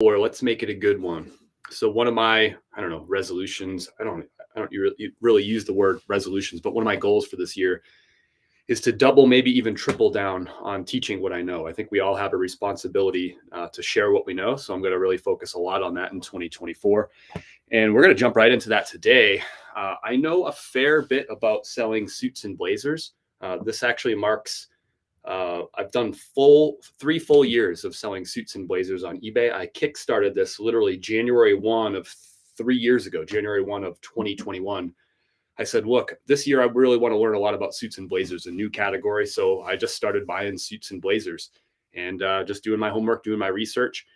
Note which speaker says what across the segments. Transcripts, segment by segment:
Speaker 1: or let's make it a good one. So one of my, I don't know, resolutions, I don't really use the word resolutions, but one of my goals for this year is to double, maybe even triple down on teaching what I know. I think we all have a responsibility to share what we know. So I'm going to really focus a lot on that in 2024. And we're going to jump right into that today. I know a fair bit about selling suits and blazers. This actually marks, I've done 3 full years of selling suits and blazers on eBay. I kickstarted this literally January 1 of 3 years ago, January 1 of 2021. I said, look, this year I really want to learn a lot about suits and blazers, a new category. So I just started buying suits and blazers and just doing my homework, doing my research.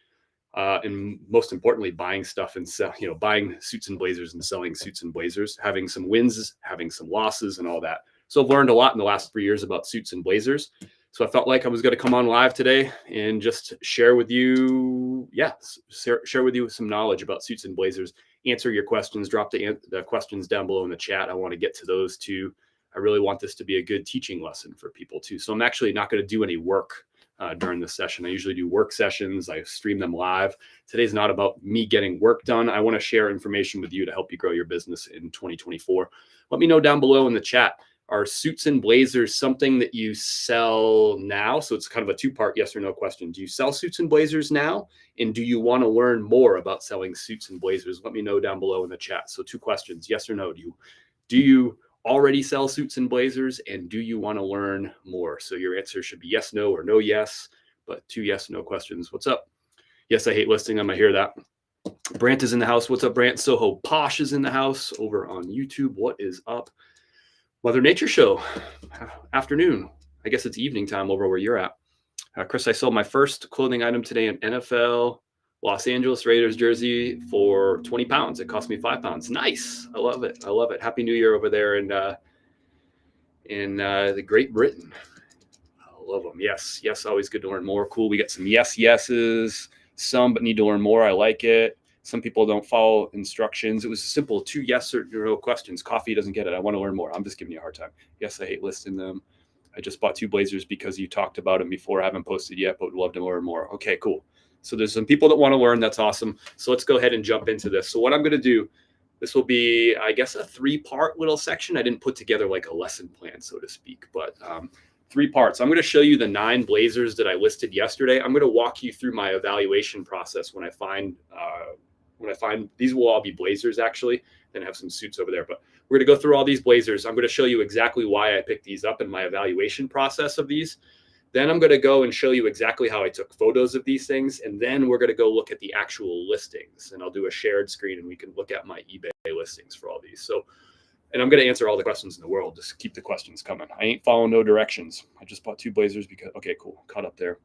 Speaker 1: And most importantly, buying stuff and buying suits and blazers and selling suits and blazers, having some wins, having some losses and all that. So I've learned a lot in the last 3 years about suits and blazers. So I felt like I was going to come on live today and just share with you, share with you some knowledge about suits and blazers, answer your questions, drop the questions down below in the chat. I want to get to those too. I really want this to be a good teaching lesson for people too. So I'm actually not going to do any work during this session. I usually do work sessions. I stream them live. Today's not about me getting work done. I want to share information with you to help you grow your business in 2024. Let me know down below in the chat. Are suits and blazers something that you sell now? So it's kind of a two-part yes or no question. Do you sell suits and blazers now? And do you want to learn more about selling suits and blazers? Let me know down below in the chat. So 2 questions, yes or no. Do you already sell suits and blazers, and do you want to learn more? So your answer should be yes, no, or no, yes, but 2 yes, no questions. What's up? Yes, I hate listing them. I hear that. Brant is in the house. What's up, Brant? Soho Posh is in the house over on YouTube. What is up? Mother Nature Show, afternoon. I guess it's evening time over where you're at. Chris, I sold my first clothing item today, an NFL Los Angeles Raiders jersey for 20 pounds. It cost me 5 pounds. Nice. I love it. I love it. Happy New Year over there in the Great Britain. I love them. Yes. Yes. Always good to learn more. Cool. We got some yeses, some, but need to learn more. I like it. Some people don't follow instructions. It was simple. 2 yes or no questions. Coffee doesn't get it. I want to learn more. I'm just giving you a hard time. Yes, I hate listing them. I just bought 2 blazers because you talked about them before. I haven't posted yet, but would love to learn more. Okay, cool. So there's some people that want to learn. That's awesome. So let's go ahead and jump into this. So what I'm going to do, this will be, I guess, a 3-part little section. I didn't put together like a lesson plan, so to speak, but 3 parts. I'm going to show you the 9 blazers that I listed yesterday. I'm going to walk you through my evaluation process when I find these will all be blazers actually, then I have some suits over there, but we're going to go through all these blazers. I'm going to show you exactly why I picked these up in my evaluation process of these. Then I'm going to go and show you exactly how I took photos of these things. And then we're going to go look at the actual listings, and I'll do a shared screen and we can look at my eBay listings for all these. So, and I'm going to answer all the questions in the world. Just keep the questions coming. I ain't following no directions. I just bought 2 blazers because, okay, cool. Caught up there.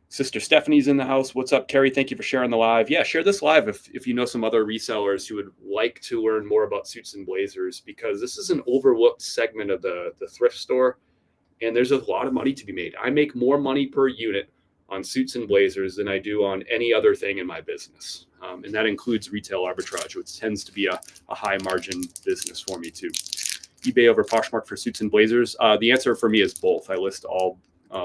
Speaker 1: Sister Stephanie's in the house. What's up, Carrie? Thank you for sharing the live. Yeah, share this live if you know some other resellers who would like to learn more about suits and blazers, because this is an overlooked segment of the thrift store, and there's a lot of money to be made. I make more money per unit on suits and blazers than I do on any other thing in my business, and that includes retail arbitrage, which tends to be a high margin business for me too. eBay over Poshmark for suits and blazers? The answer for me is both. I list all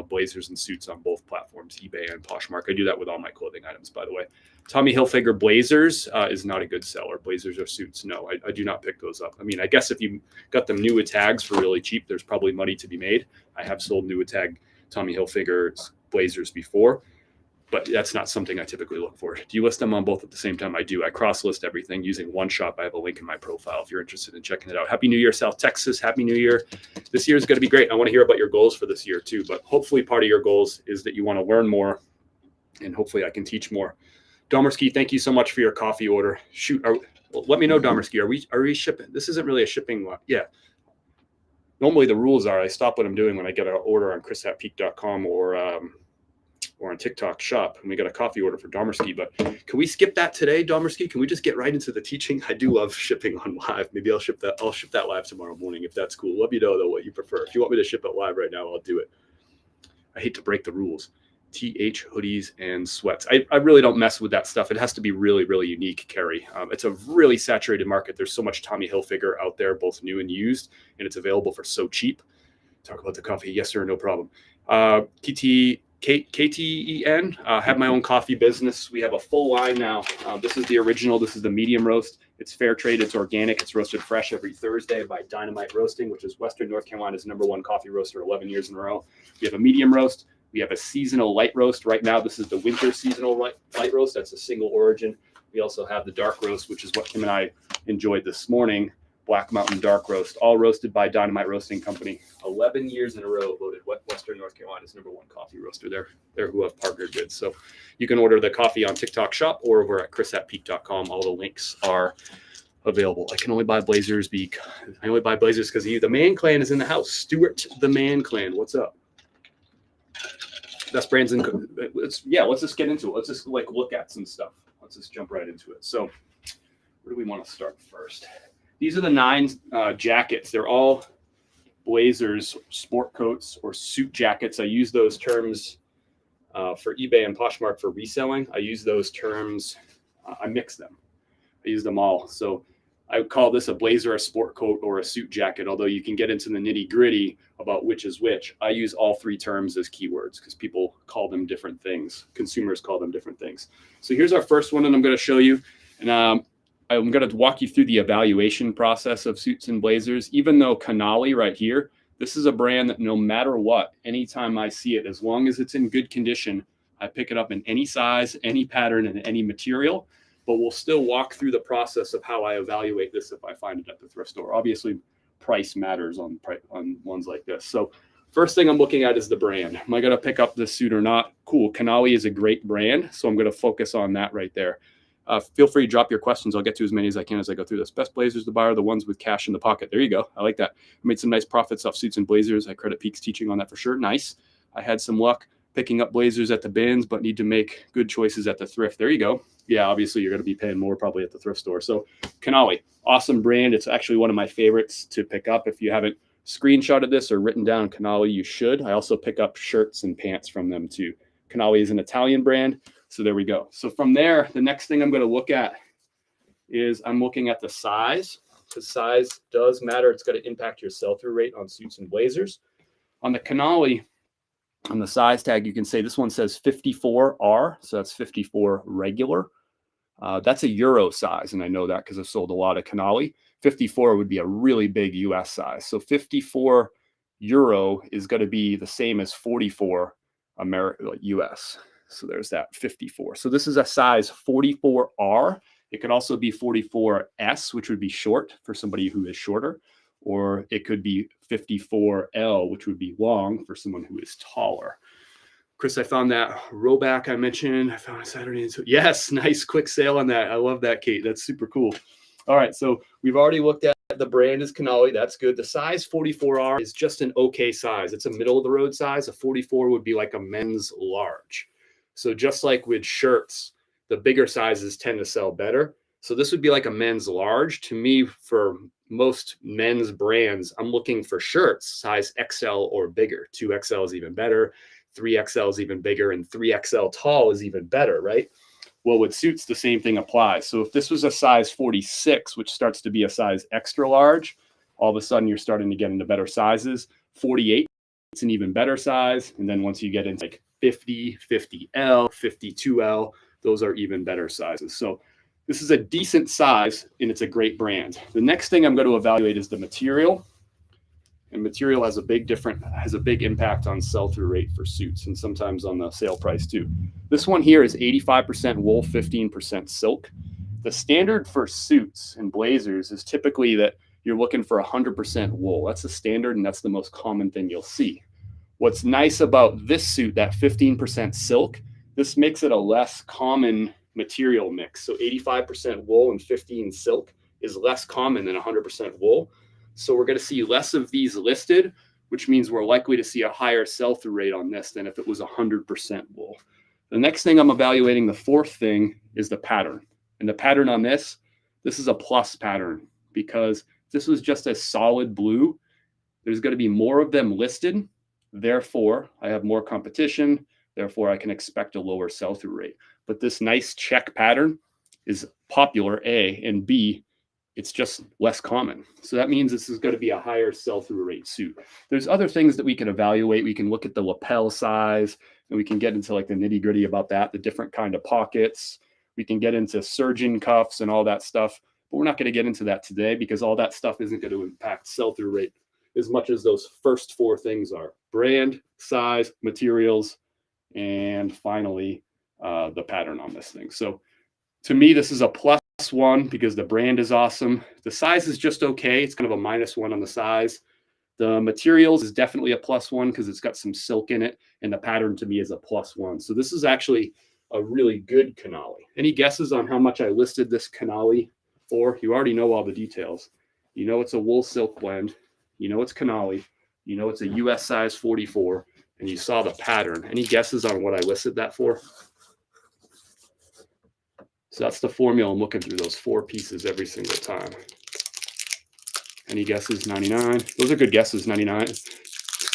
Speaker 1: blazers and suits on both platforms, eBay and Poshmark. I do that with all my clothing items, by the way. Tommy Hilfiger blazers is not a good seller. Blazers or suits, no, I do not pick those up. I mean, I guess if you got them new with tags for really cheap, there's probably money to be made. I have sold new with tag Tommy Hilfiger blazers before, but that's not something I typically look for. Do you list them on both at the same time? I do. I cross-list everything using one shop. I have a link in my profile if you're interested in checking it out. Happy New Year, South Texas. Happy New Year. This year is going to be great. I want to hear about your goals for this year too, but hopefully part of your goals is that you want to learn more, and hopefully I can teach more. Domerski, thank you so much for your coffee order. Shoot, let me know, Domerski. Are we shipping? This isn't really a shipping. Yeah. Normally the rules are I stop what I'm doing when I get an order on chris@peak.com or on TikTok shop, and we got a coffee order for Domerski. But can we skip that today, Domerski? Can we just get right into the teaching? I do love shipping on live. Maybe I'll ship that live tomorrow morning if that's cool. Let me know though what you prefer. If you want me to ship it live right now, I'll do it. I hate to break the rules. TH hoodies and sweats. I really don't mess with that stuff. It has to be really, really unique, Carrie. It's a really saturated market. There's so much Tommy Hilfiger out there, both new and used, and it's available for so cheap. Talk about the coffee. Yes, sir. No problem. TT KTEN. Have my own coffee business. We have a full line now. This is the original. This is the medium roast. It's fair trade. It's organic. It's roasted fresh every Thursday by Dynamite Roasting, which is Western North Carolina's #1 coffee roaster, 11 years in a row. We have a medium roast. We have a seasonal light roast. Right now, this is the winter seasonal light roast. That's a single origin. We also have the dark roast, which is what Kim and I enjoyed this morning. Black Mountain Dark Roast, all roasted by Dynamite Roasting Company. 11 years in a row voted Western North Carolina's #1 coffee roaster. They're who I've partnered with. So you can order the coffee on TikTok Shop or over at chris@peak.com. All the links are available. I can only buy Blazers because the Man Clan is in the house. Stuart the Man Clan, what's up? Best brands in. Let's just get into it. Let's just look at some stuff. Let's just jump right into it. So where do we want to start first? These are the 9 jackets. They're all blazers, sport coats, or suit jackets. I use those terms for eBay and Poshmark for reselling. I use those terms. I mix them. I use them all. So I would call this a blazer, a sport coat, or a suit jacket, although you can get into the nitty gritty about which is which. I use all 3 terms as keywords because people call them different things. Consumers call them different things. So here's our first one, and I'm going to show you. And I'm going to walk you through the evaluation process of suits and blazers. Even though Canali right here, this is a brand that no matter what, anytime I see it, as long as it's in good condition, I pick it up in any size, any pattern, and any material. But we'll still walk through the process of how I evaluate this if I find it at the thrift store. Obviously, price matters on ones like this. So first thing I'm looking at is the brand. Am I going to pick up this suit or not? Cool. Canali is a great brand, so I'm going to focus on that right there. Feel free to drop your questions. I'll get to as many as I can as I go through this. Best blazers to buy are the ones with cash in the pocket. There you go. I like that. I made some nice profits off suits and blazers. I credit Peak's teaching on that for sure. Nice. I had some luck picking up blazers at the bins, but need to make good choices at the thrift. There you go. Yeah, obviously you're going to be paying more probably at the thrift store. So Canali, awesome brand. It's actually one of my favorites to pick up. If you haven't screenshotted this or written down Canali, you should. I also pick up shirts and pants from them too. Canali is an Italian brand. So there we go. So from there, the next thing I'm going to look at is I'm looking at the size, because size does matter. It's going to impact your sell-through rate on suits and blazers. On the Canali, on the size tag, you can say this one says 54R. So that's 54 regular. That's a Euro size. And I know that because I've sold a lot of Canali. 54 would be a really big US size. So 54 Euro is going to be the same as 44 US. So there's that 54. So this is a size 44R. It could also be 44S, which would be short for somebody who is shorter, or it could be 54L, which would be long for someone who is taller. Chris, I found that Roback I mentioned. I found a Saturday. Yes, nice quick sale on that. I love that, Kate. That's super cool. All right, so we've already looked at the brand is Canali. That's good. The size 44R is just an okay size. It's a middle of the road size. A 44 would be like a men's large. So just like with shirts, the bigger sizes tend to sell better. So this would be like a men's large. To me, for most men's brands, I'm looking for shirts size XL or bigger. 2XL is even better. 3XL is even bigger. And 3XL tall is even better, right? Well, with suits, the same thing applies. So if this was a size 46, which starts to be a size extra large, all of a sudden you're starting to get into better sizes. 48, it's an even better size. And then once you get into like 50, 50L, 52L, those are even better sizes. So this is a decent size and it's a great brand. The next thing I'm going to evaluate is the material. And material has a big impact on sell-through rate for suits and sometimes on the sale price too. This one here is 85% wool, 15% silk. The standard for suits and blazers is typically that you're looking for 100% wool. That's the standard and that's the most common thing you'll see. What's nice about this suit, that 15% silk, this makes it a less common material mix. So 85% wool and 15 silk is less common than 100% wool. So we're going to see less of these listed, which means we're likely to see a higher sell-through rate on this than if it was 100% wool. The next thing I'm evaluating, the fourth thing, is the pattern. And the pattern on this is a plus pattern because if this was just a solid blue, there's going to be more of them listed. Therefore, I have more competition. Therefore, I can expect a lower sell-through rate. But this nice check pattern is popular, A, and B, it's just less common. So that means this is going to be a higher sell-through rate suit. There's other things that we can evaluate. We can look at the lapel size and we can get into like the nitty gritty about that, the different kind of pockets. We can get into surgeon cuffs and all that stuff, but we're not going to get into that today because all that stuff isn't going to impact sell-through rate as much as those first four things are: brand, size, materials, and finally the pattern on this thing. So to me, this is a +1 because the brand is awesome. The size is just okay. It's kind of a -1 on the size. The materials is definitely a +1 because it's got some silk in it, and the pattern to me is a +1. So this is actually a really good canali. Any guesses on how much I listed this canali for? You already know all the details. You know it's a wool silk blend. You know it's canali. You know it's a US size 44, and you saw the pattern. Any guesses on what I listed that for? So that's the formula. I'm looking through those 4 pieces every single time. Any guesses? 99. Those are good guesses. 99,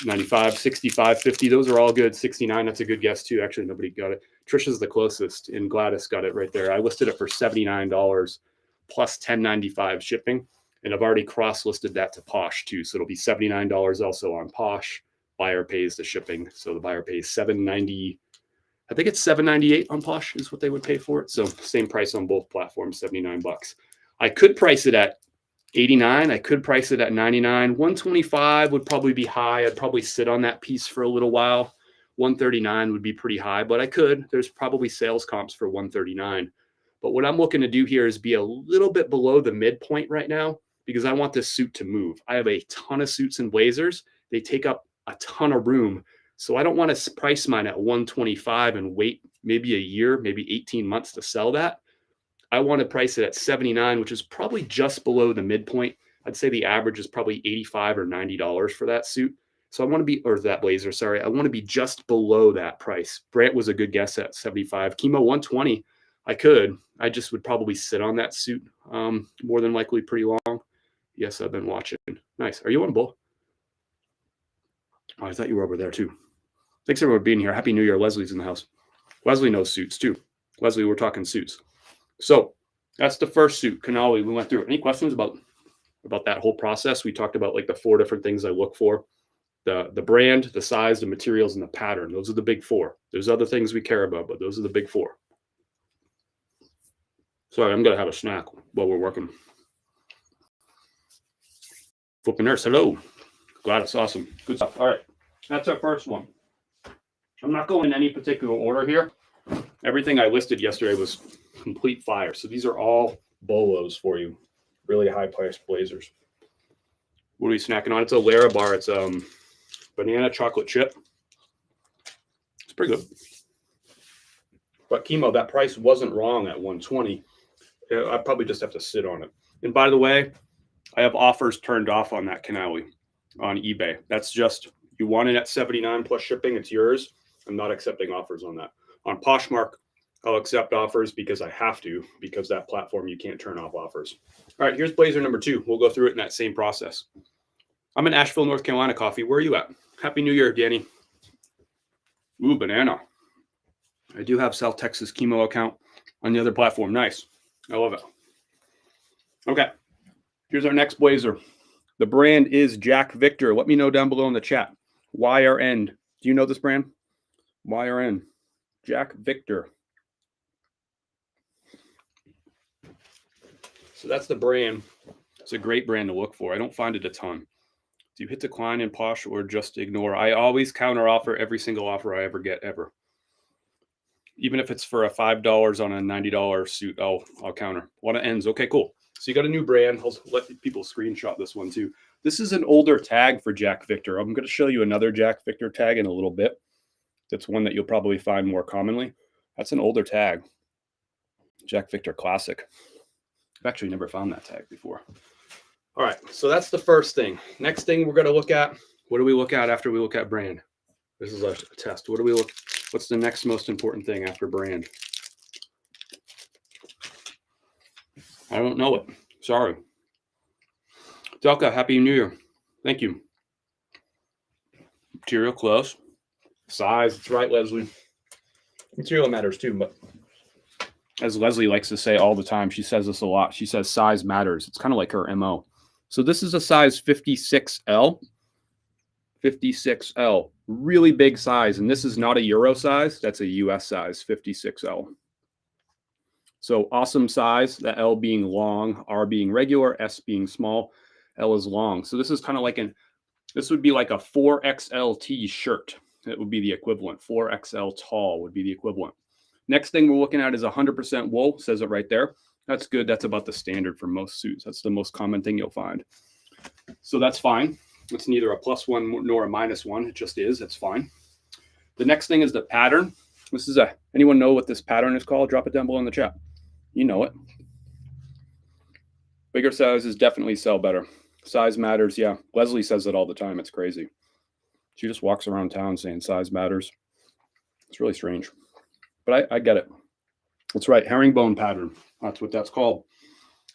Speaker 1: 95, 65, 50. Those are all good. 69. That's a good guess too. Actually, nobody got it. Trisha's the closest, and Gladys got it right there. I listed it for $79 plus $10.95 shipping, and I've already cross-listed that to Posh too. So it'll be $79 also on Posh. Buyer pays the shipping, so the buyer pays $7.90. I think it's $7.98 on Posh is what they would pay for it. So same price on both platforms, $79. I could price it at $89. I could price it at $99. $125 would probably be high. I'd probably sit on that piece for a little while. $139 would be pretty high, but I could. There's probably sales comps for $139. But what I'm looking to do here is be a little bit below the midpoint right now because I want this suit to move. I have a ton of suits and blazers. They take up a ton of room. So I don't want to price mine at $125 and wait maybe a year, maybe 18 months to sell that. I want to price it at $79, which is probably just below the midpoint. I'd say the average is probably $85 or $90 for that suit. So I want to be, or that blazer, sorry. I want to be just below that price. Brant was a good guess at 75. Chemo 120, I could. I just would probably sit on that suit more than likely pretty long. Yes, I've been watching. Nice. Are you on Bull? Oh, I thought you were over there too. Thanks everyone for being here. Happy New Year. Leslie's in the house. Leslie knows suits too. Leslie, we're talking suits. So that's the first suit, canali. We went through. Any questions about that whole process? We talked about like the 4 different things I look for: the brand, the size, the materials, and the pattern. Those are the big 4. There's other things we care about, but those are the big 4. Sorry, I'm gonna have a snack while we're working. Flipping nurse, hello. Glad it's awesome. Good stuff. All right, that's our first one. I'm not going in any particular order here. Everything I listed yesterday was complete fire. So these are all bolos for you. Really high priced blazers. What are we snacking on? It's a Larabar. It's banana chocolate chip. It's pretty good. But Chemo, that price wasn't wrong at $120. I probably just have to sit on it. And by the way, I have offers turned off on that canali on eBay. That's just, you want it at $79 plus shipping, it's yours. I'm not accepting offers on that. On Poshmark, I'll accept offers because I have to, because that platform, you can't turn off offers. All right, here's blazer number 2. We'll go through it in that same process. I'm in Asheville, North Carolina, Coffee. Where are you at? Happy New Year, Danny. Ooh, banana. I do have South Texas Chemo account on the other platform. Nice. I love it. Okay, here's our next blazer. The brand is Jack Victor. Let me know down below in the chat. YRN. Do you know this brand? YRN. Jack Victor. So that's the brand. It's a great brand to look for. I don't find it a ton. Do you hit decline in Posh or just ignore? I always counter offer every single offer I ever get, ever. Even if it's for a $5 on a $90 suit, I'll counter. A lot of ends. Okay, cool. So you got a new brand. I'll let people screenshot this one too. This is an older tag for Jack Victor. I'm going to show you another Jack Victor tag in a little bit. That's one that you'll probably find more commonly. That's an older tag. Jack Victor Classic. I've actually never found that tag before. All right, so that's the first thing. Next thing we're going to look at, what do we look at after we look at brand? This is a test. What do we look? What's the next most important thing after brand? I don't know it. Sorry. Delka, Happy New Year. Thank you. Material close. Size, that's right, Leslie. Material matters too, but as Leslie likes to say all the time, she says this a lot. She says size matters. It's kind of like her MO. So this is a size 56L. 56L, really big size. And this is not a Euro size. That's a US size, 56L. So awesome size, the L being long, R being regular, S being small, L is long. So this is kind of like this would be like a 4XL shirt. It would be the equivalent. 4XL tall would be the equivalent. Next thing we're looking at is 100% wool. Says it right there. That's good. That's about the standard for most suits. That's the most common thing you'll find. So that's fine. It's neither a +1 nor a -1. It just is. It's fine. The next thing is the pattern. This is anyone know what this pattern is called? Drop it down below in the chat. You know it. Bigger sizes definitely sell better. Size matters. Yeah. Leslie says it all the time. It's crazy. She just walks around town saying size matters. It's really strange. But I get it. That's right. Herringbone pattern. That's what that's called.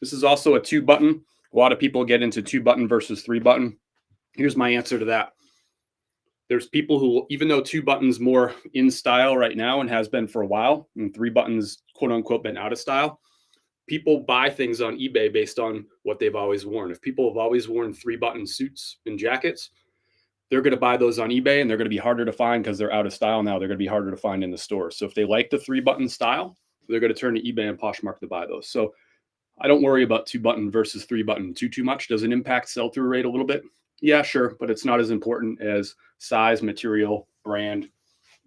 Speaker 1: This is also a 2-button. A lot of people get into 2-button versus 3-button. Here's my answer to that. There's people who, even though 2-button's more in style right now and has been for a while, and 3-button's quote unquote been out of style, people buy things on eBay based on what they've always worn. If people have always worn 3-button suits and jackets, they're going to buy those on eBay, and they're going to be harder to find because they're out of style now. They're going to be harder to find in the store. So if they like the 3-button style, they're going to turn to eBay and Poshmark to buy those. So I don't worry about 2-button versus 3-button too much. Does it impact sell-through rate a little bit? Yeah, sure, but it's not as important as size, material, brand,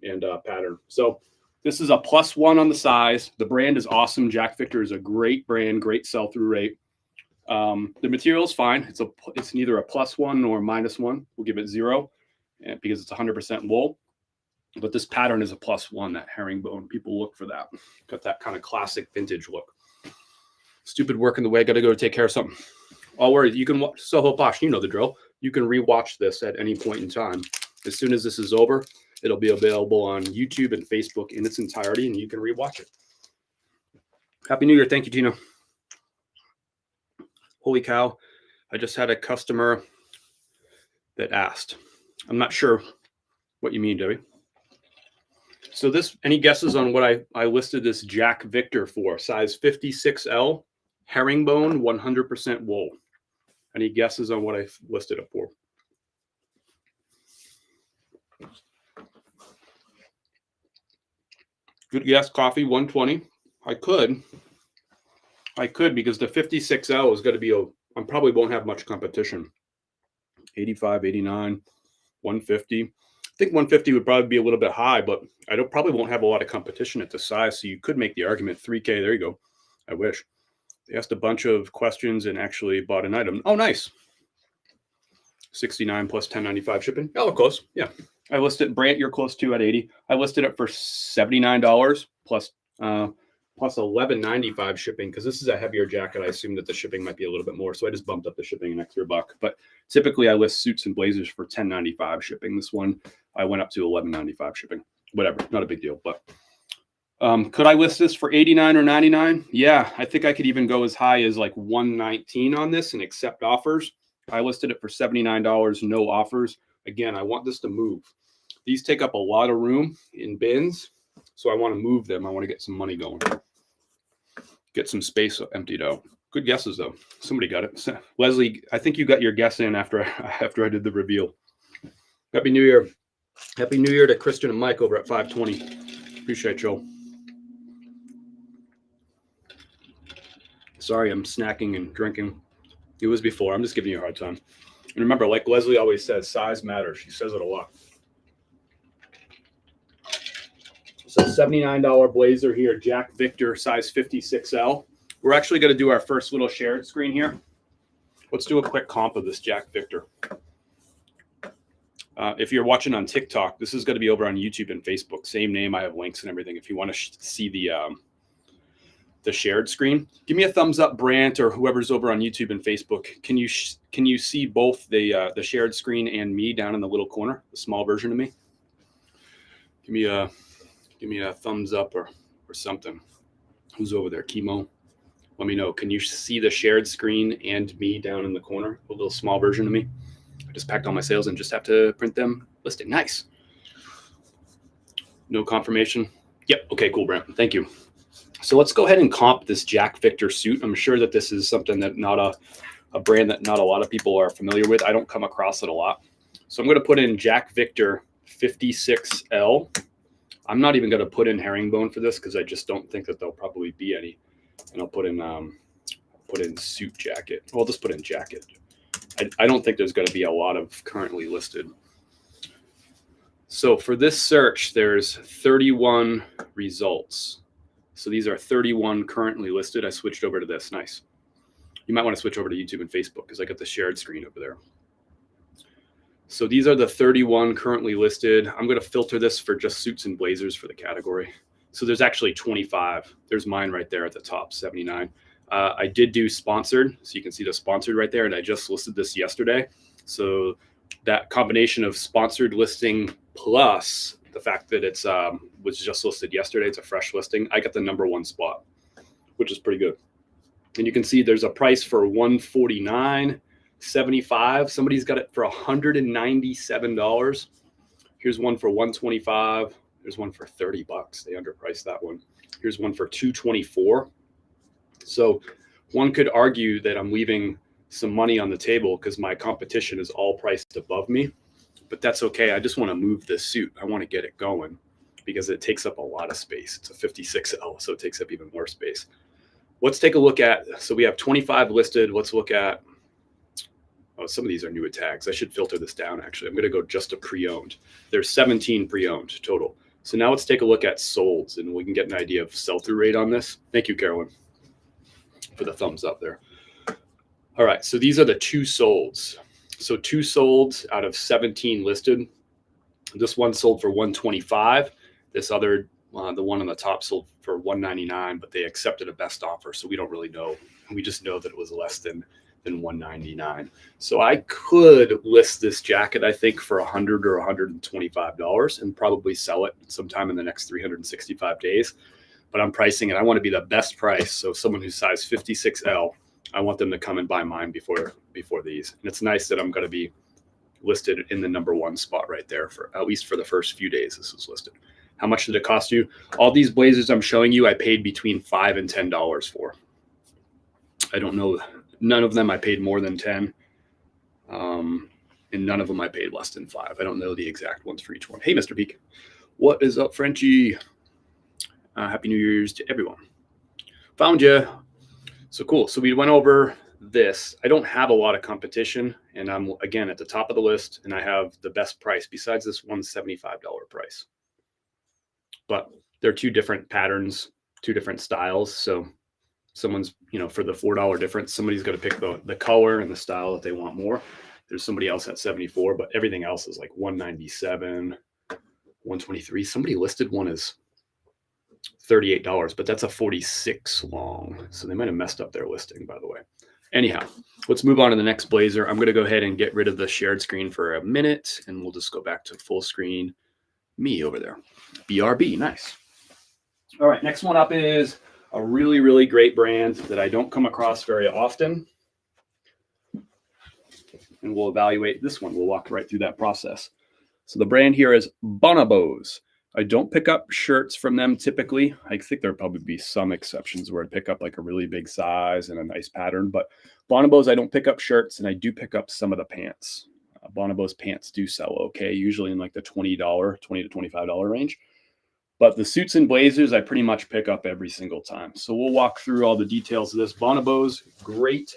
Speaker 1: and pattern. So this is a +1 on the size. The brand is awesome. Jack Victor is a great brand, great sell-through rate. The material is fine. It's neither a +1 nor a -1. We'll give it 0 because it's 100% wool. But this pattern is a +1, that herringbone. People look for that. Got that kind of classic vintage look. Stupid work in the way. Got to go take care of something. All worried. You can watch Soho Posh. You know the drill. You can rewatch this at any point in time. As soon as this is over, it'll be available on YouTube and Facebook in its entirety, and you can rewatch it. Happy New Year. Thank you, Tina. Holy cow. I just had a customer that asked. I'm not sure what you mean, Debbie. So any guesses on what I listed this Jack Victor for? Size 56L, herringbone, 100% wool. Any guesses on what I listed it for? Good guess, coffee, 120. I could because the 56L is going to be I probably won't have much competition. 85, 89, 150. I think 150 would probably be a little bit high, but I probably won't have a lot of competition at this size. So you could make the argument 3K. There you go. I wish. They asked a bunch of questions and actually bought an item. Oh, nice. 69 plus 10.95 shipping. Oh, close. Yeah. I listed Brant, you're close to at 80. I listed it for $79 plus $11.95 shipping because this is a heavier jacket. I assume that the shipping might be a little bit more. So I just bumped up the shipping an extra $1. But typically I list suits and blazers for $10.95 shipping. This one I went up to $11.95 shipping. Whatever, not a big deal. But could I list this for 89 or 99? Yeah, I think I could even go as high as like 119 on this and accept offers. I listed it for $79, no offers. Again, I want this to move. These take up a lot of room in bins, so I want to move them. I want to get some money going. Get some space emptied out. Good guesses, though. Somebody got it. Leslie, I think you got your guess in after I did the reveal. Happy New Year. Happy New Year to Kristen and Mike over at 520. Appreciate y'all. Sorry, I'm snacking and drinking. It was before. I'm just giving you a hard time. And remember, like Leslie always says, size matters. She says it a lot. So $79 blazer here, Jack Victor, size 56L. We're actually going to do our first little shared screen here. Let's do a quick comp of this Jack Victor. If you're watching on TikTok, this is going to be over on YouTube and Facebook. Same name. I have links and everything. If you want to see the shared screen, give me a thumbs up, Brant, or whoever's over on YouTube and Facebook. Can you see both the shared screen and me down in the little corner, the small version of me? Give me a thumbs up or something. Who's over there? Chemo. Let me know. Can you see the shared screen and me down in the corner, a little small version of me? I just packed all my sales and just have to print them listed. Nice. No confirmation. Yep. Okay, cool, Brent. Thank you. So let's go ahead and comp this Jack Victor suit. I'm sure that this is something that not a brand that not a lot of people are familiar with. I don't come across it a lot. So I'm going to put in Jack Victor 56L. I'm not even going to put in herringbone for this because I just don't think that there'll probably be any. And I'll put in suit jacket. Well, I'll just put in jacket. I don't think there's going to be a lot of currently listed. So for this search, there's 31 results. So these are 31 currently listed. I switched over to this. Nice. You might want to switch over to YouTube and Facebook because I got the shared screen over there. So these are the 31 currently listed. I'm going to filter this for just suits and blazers for the category. So there's actually 25. There's mine right there at the top, 79. I did do sponsored, so you can see the sponsored right there, and I just listed this yesterday. So that combination of sponsored listing plus the fact that it's was just listed yesterday, it's a fresh listing, I got the #1 spot, which is pretty good. And you can see there's a price for $149.75. Somebody's got it for $197. Here's one for $125. There's one for $30. They underpriced that one. Here's one for $224. So one could argue that I'm leaving some money on the table because my competition is all priced above me, but that's okay. I just want to move this suit. I want to get it going because it takes up a lot of space. It's a 56L, so it takes up even more space. Let's take a look at, so we have 25 listed. Let's look at, oh, some of these are new at tags. I should filter this down, actually. I'm going to go just to pre-owned. There's 17 pre-owned total. So now let's take a look at solds, and we can get an idea of sell-through rate on this. Thank you, Carolyn, for the thumbs up there. All right, so these are the 2 solds. So 2 solds out of 17 listed. This one sold for $125. This other, the one on the top, sold for $199, but they accepted a best offer, so we don't really know. We just know that it was less than $199. So I could list this jacket, I think, for $100 or $125 and probably sell it sometime in the next 365 days. But I'm pricing it. I want to be the best price. So someone who's size 56L, I want them to come and buy mine before these. And it's nice that I'm going to be listed in the #1 spot right there for at least for the first few days this is listed. How much did it cost you? All these blazers I'm showing you, I paid between $5 and $10 for. I don't know. None of them I paid more than 10. And none of them I paid less than 5. I don't know the exact ones for each one. Hey, Mr. Peak. What is up, Frenchie? Happy New Year's to everyone. Found you. So cool. So we went over this. I don't have a lot of competition, and I'm, again, at the top of the list, and I have the best price besides this $175 price. But they're 2 different patterns, 2 different styles. So someone's, for the $4 difference, somebody's got to pick the color and the style that they want more. There's somebody else at 74, but everything else is like 197, 123. Somebody listed one as $38, but that's a 46 long. So they might have messed up their listing, by the way. Anyhow, let's move on to the next blazer. I'm going to go ahead and get rid of the shared screen for a minute, and we'll just go back to full screen me over there. BRB, nice. All right, next one up is a really, really great brand that I don't come across very often. And we'll evaluate this one. We'll walk right through that process. So the brand here is Bonobos. I don't pick up shirts from them typically. I think there'll probably be some exceptions where I'd pick up like a really big size and a nice pattern. But Bonobos, I don't pick up shirts, and I do pick up some of the pants. Bonobos pants do sell okay, usually in like the $20 to $25 range. But the suits and blazers, I pretty much pick up every single time. So we'll walk through all the details of this. Bonobos, great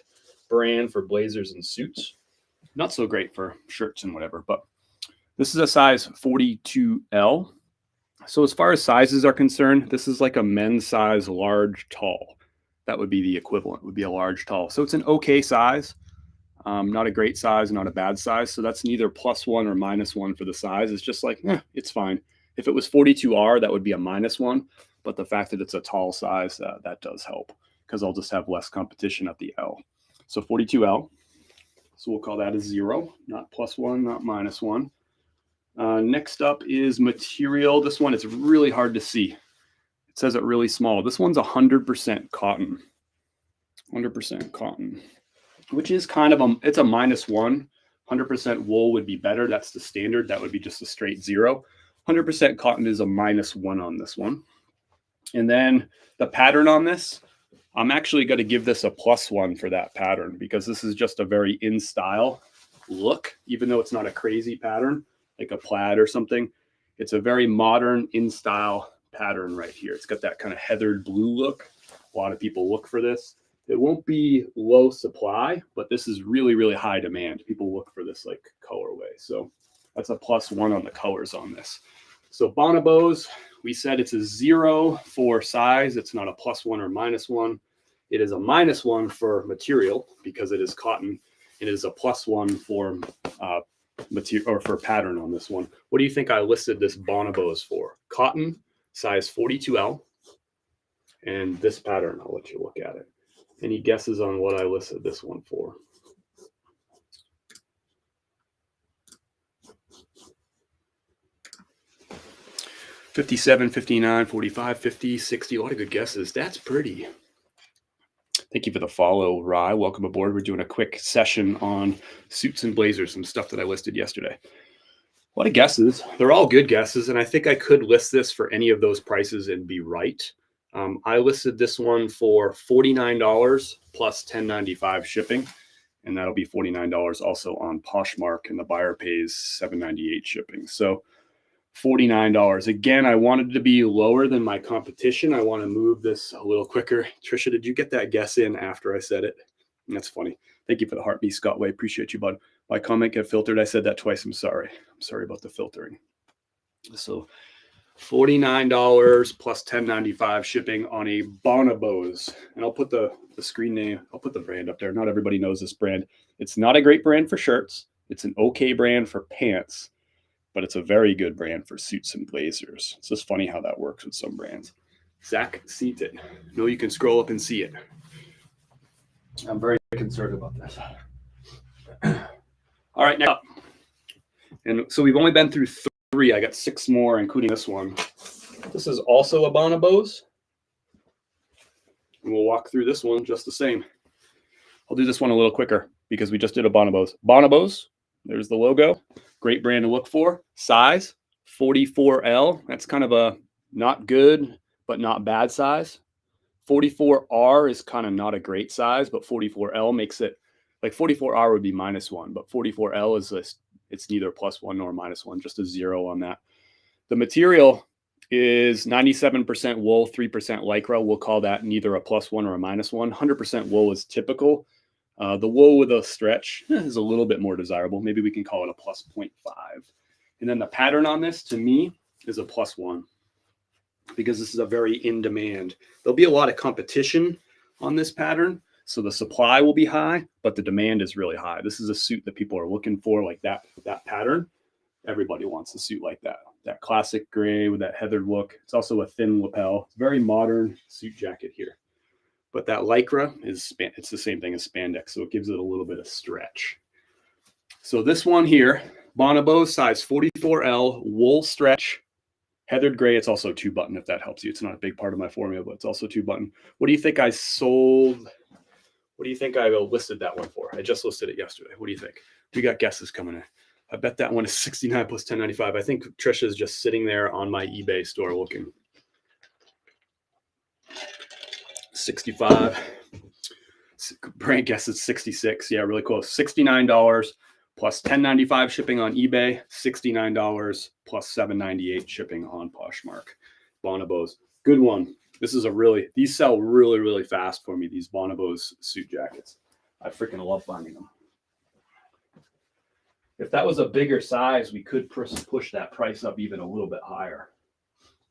Speaker 1: brand for blazers and suits. Not so great for shirts and whatever, but this is a size 42L. So as far as sizes are concerned, this is like a men's size large tall. That would be the equivalent, would be a large tall. So it's an okay size, not a great size, not a bad size. So that's neither +1 or -1 for the size. It's just like, it's fine. If it was 42R, that would be a -1. But the fact that it's a tall size, that does help because I'll just have less competition at the L. So 42L. So we'll call that a 0, not +1, not -1. Next up is material. This one is really hard to see. It says it really small. This one's 100% cotton. 100% cotton, which is kind of it's a -1. 100% wool would be better. That's the standard. That would be just a straight 0. 100% cotton is a -1 on this one. And then the pattern on this, I'm actually going to give this a +1 for that pattern because this is just a very in style. look, even though it's not a crazy pattern like a plaid or something. It's a very modern in style pattern right here. It's got that kind of heathered blue look. A lot of people look for this. It won't be low supply, but this is really, really high demand. People look for this like colorway. So that's a +1 on the colors on this. So bonobos, we said it's a 0 for size. It's not a +1 or -1. It is a -1 for material because it is cotton. It is a +1 for material or for pattern on this one. What do you think I listed this bonobos for? Cotton, size 42L, and this pattern. I'll let you look at it. Any guesses on what I listed this one for? $57, $59, $45, $50, $60. A lot of good guesses. That's pretty. Thank you for the follow, Rye. Welcome aboard. We're doing a quick session on suits and blazers, some stuff that I listed yesterday. A lot of guesses. They're all good guesses, and I think I could list this for any of those prices and be right. I listed this one for $49 plus $10.95 shipping, and that'll be $49 also on Poshmark, and the buyer pays $7.98 shipping. So $49. Again, I wanted to be lower than my competition. I want to move this a little quicker. Trisha, did you get that guess in after I said it? That's funny. Thank you for the heartbeat, Scott Way. Appreciate you, bud. My comment get filtered. I said that twice. I'm sorry. I'm sorry about the filtering. So $49 plus $10.95 shipping on a bonobos. And I'll put the screen name. I'll put the brand up there. Not everybody knows this brand. It's not a great brand for shirts. It's an okay brand for pants, but it's a very good brand for suits and blazers. It's just funny how that works with some brands. Zach sees it. No, you can scroll up and see it. I'm very concerned about this. All right, now. And so we've only been through 3. I got 6 more, including this one. This is also a bonobos. And we'll walk through this one just the same. I'll do this one a little quicker because we just did a bonobos. Bonobos, there's the logo. Great brand to look for. Size, 44L. That's kind of a not good, but not bad size. 44R is kind of not a great size, but 44L makes it, like 44R would be -1, but 44L is it's neither +1 nor -1, just a 0 on that. The material is 97% wool, 3% lycra. We'll call that neither a +1 or a -1. 100% wool is typical. The wool with a stretch is a little bit more desirable. Maybe we can call it a +0.5. And then the pattern on this, to me, is a +1 because this is a very in demand. There'll be a lot of competition on this pattern, so the supply will be high, but the demand is really high. This is a suit that people are looking for, like that pattern. Everybody wants a suit like that classic gray with that heathered look. It's also a thin lapel. It's a very modern suit jacket here. But that lycra it's the same thing as spandex, so it gives it a little bit of stretch. So this one here, bonobos, size 44L, wool stretch, heathered gray. It's also 2-button, if that helps you. It's not a big part of my formula, but it's also 2-button. What do you think I sold? What do you think I listed that one for? I just listed it yesterday. What do you think? We got guesses coming in. I bet that one is 69 plus 10.95. I think Trisha's just sitting there on my eBay store looking. 65. Brand guesses 66. Yeah, really close. $69 plus $10.95 shipping on eBay. $69 plus $7.98 shipping on Poshmark. Bonobos. Good one. This is these sell really, really fast for me, these bonobos suit jackets. I freaking love finding them. If that was a bigger size, we could push that price up even a little bit higher.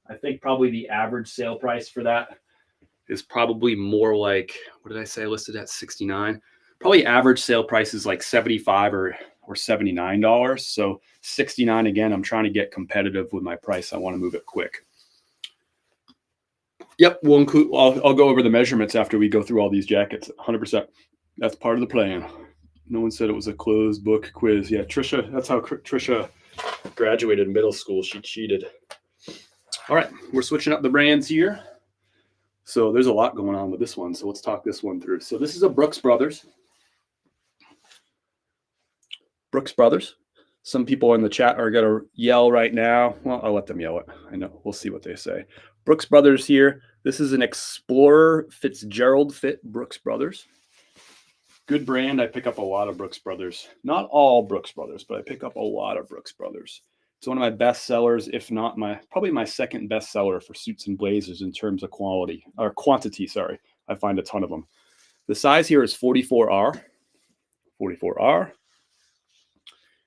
Speaker 1: I think probably the average sale price for that is probably more like, what did I say? I listed at 69. Probably average sale price is like $75 or $79. So 69 again. I'm trying to get competitive with my price. I want to move it quick. Yep, we'll include. I'll go over the measurements after we go through all these jackets. 100%. That's part of the plan. No one said it was a closed book quiz. Yeah, Trisha. That's how Trisha graduated middle school. She cheated. All right, we're switching up the brands here. So there's a lot going on with this one. So let's talk this one through. So this is a Brooks Brothers. Brooks Brothers. Some people in the chat are going to yell right now. Well, I'll let them yell it. I know. We'll see what they say. Brooks Brothers here. This is an Explorer Fitzgerald fit Brooks Brothers. Good brand. I pick up a lot of Brooks Brothers. Not all Brooks Brothers, but I pick up a lot of Brooks Brothers. It's one of my best sellers, if not probably my second best seller for suits and blazers in terms of quality or quantity. Sorry, I find a ton of them. The size here is 44R, 44R.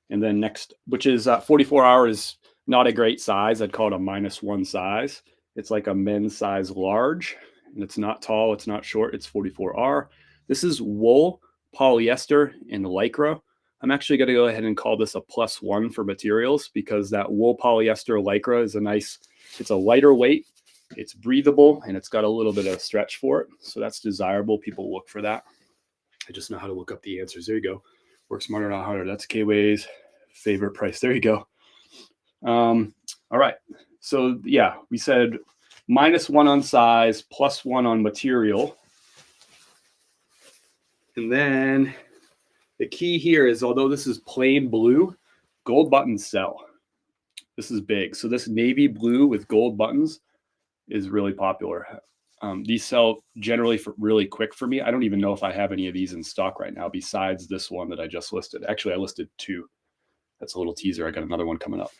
Speaker 1: And then next, which is 44R is not a great size. I'd call it a -1 size. It's like a men's size large, and it's not tall, it's not short, it's 44R. This is wool, polyester, and lycra. I'm actually going to go ahead and call this a +1 for materials because that wool polyester lycra is it's a lighter weight, it's breathable, and it's got a little bit of stretch for it. So that's desirable. People look for that. I just know how to look up the answers. There you go. Work smarter, not harder. That's K-Way's favorite price. There you go. All right. So yeah, we said -1 on size, +1 on material. And then the key here is, although this is plain blue, gold buttons sell. This is big. So this navy blue with gold buttons is really popular. These sell generally really quick for me. I don't even know if I have any of these in stock right now besides this one that I just listed. Actually, I listed 2. That's a little teaser. I got another one coming up.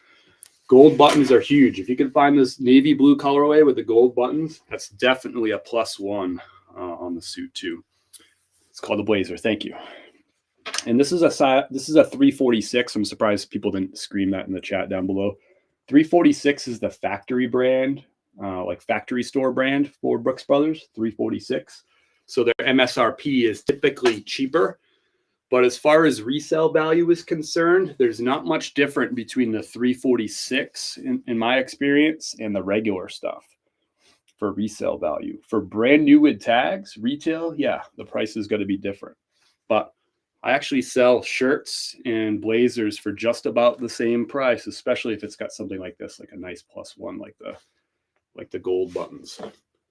Speaker 1: Gold buttons are huge. If you can find this navy blue colorway with the gold buttons, that's definitely a +1 on the suit too. It's called the blazer. Thank you. And this is a 346. I'm surprised people didn't scream that in the chat down below. 346 is the factory brand, like factory store brand for Brooks Brothers. 346. So their MSRP is typically cheaper. But as far as resale value is concerned, there's not much different between the 346 in my experience and the regular stuff for resale value. For brand new with tags, retail, yeah, the price is going to be different. But I actually sell shirts and blazers for just about the same price, especially if it's got something like this, like a nice +1, like the gold buttons.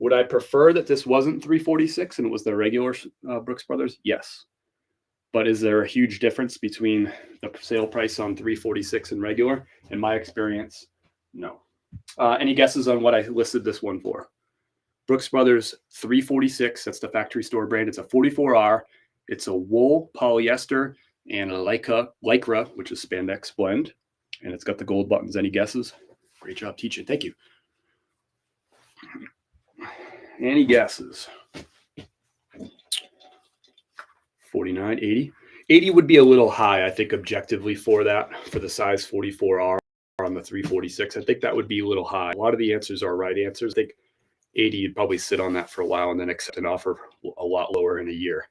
Speaker 1: Would I prefer that this wasn't 346 and it was the regular Brooks Brothers? Yes. But is there a huge difference between the sale price on 346 and regular? In my experience, no. Any guesses on what I listed this one for? Brooks Brothers 346, that's the factory store brand. It's a 44R. It's a wool, polyester, and a lycra, which is spandex blend. And it's got the gold buttons. Any guesses? Great job teaching. Thank you. Any guesses? 49, 80. 80 would be a little high, I think, objectively for that, for the size 44R on the 346. I think that would be a little high. A lot of the answers are right answers. I think 80, you'd probably sit on that for a while and then accept an offer a lot lower in a year.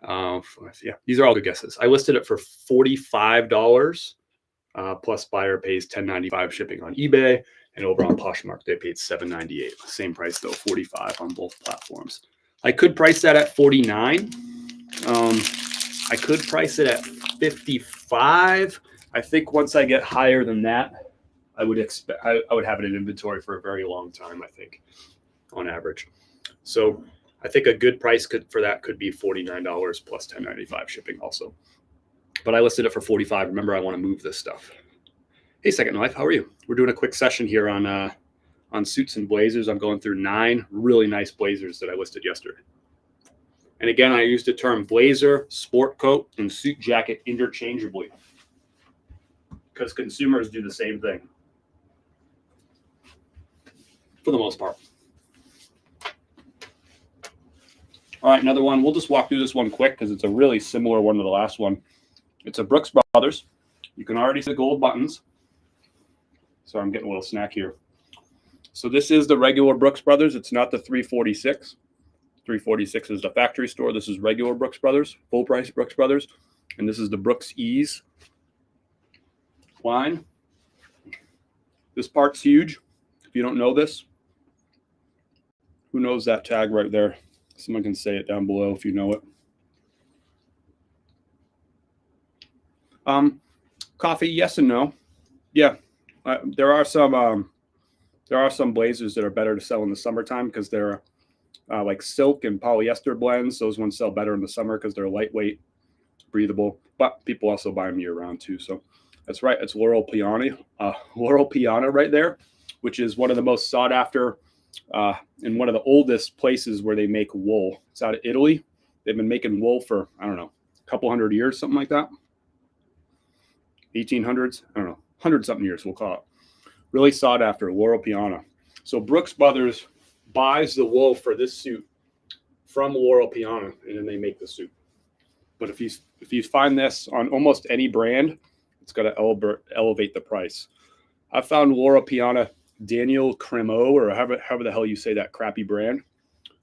Speaker 1: Yeah, these are all good guesses. I listed it for $45 plus buyer pays $10.95 shipping on eBay, and over on Poshmark they paid $7.98. Same price though, $45 on both platforms. I could price that at $49. I could price it at $55. I think once I get higher than that, I would have it in inventory for a very long time, I think, on average. So I think a good price for that could be $49 plus $10.95 shipping also. But I listed it for $45. Remember, I want to move this stuff. Hey, Second Life, how are you? We're doing a quick session here on suits and blazers. I'm going through 9 really nice blazers that I listed yesterday. And again, I used the term blazer, sport coat, and suit jacket interchangeably because consumers do the same thing for the most part. All right, another one. We'll just walk through this one quick because it's a really similar one to the last one. It's a Brooks Brothers. You can already see the gold buttons. Sorry, I'm getting a little snack here. So this is the regular Brooks Brothers. It's not the 346. 346 is the factory store. This is regular Brooks Brothers, full price Brooks Brothers. And this is the Brooks Ease line. This part's huge. If you don't know this, who knows that tag right there? Someone can say it down below if you know it. Coffee, yes and no. Yeah, there are some blazers that are better to sell in the summertime because they're like silk and polyester blends. Those ones sell better in the summer because they're lightweight, breathable. But people also buy them year round too. So that's right. It's Laurel Piana right there, which is one of the most sought after and one of the oldest places where they make wool. It's out of Italy. They've been making wool for, I don't know, couple hundred years, something like that. 1800s, I don't know, 100-something years, we'll call it. Really sought after, Loro Piana. So Brooks Brothers buys the wool for this suit from Loro Piana, and then they make the suit. But if you find this on almost any brand, it's got to elevate the price. I found Loro Piana Daniel Cremo, or however the hell you say that crappy brand.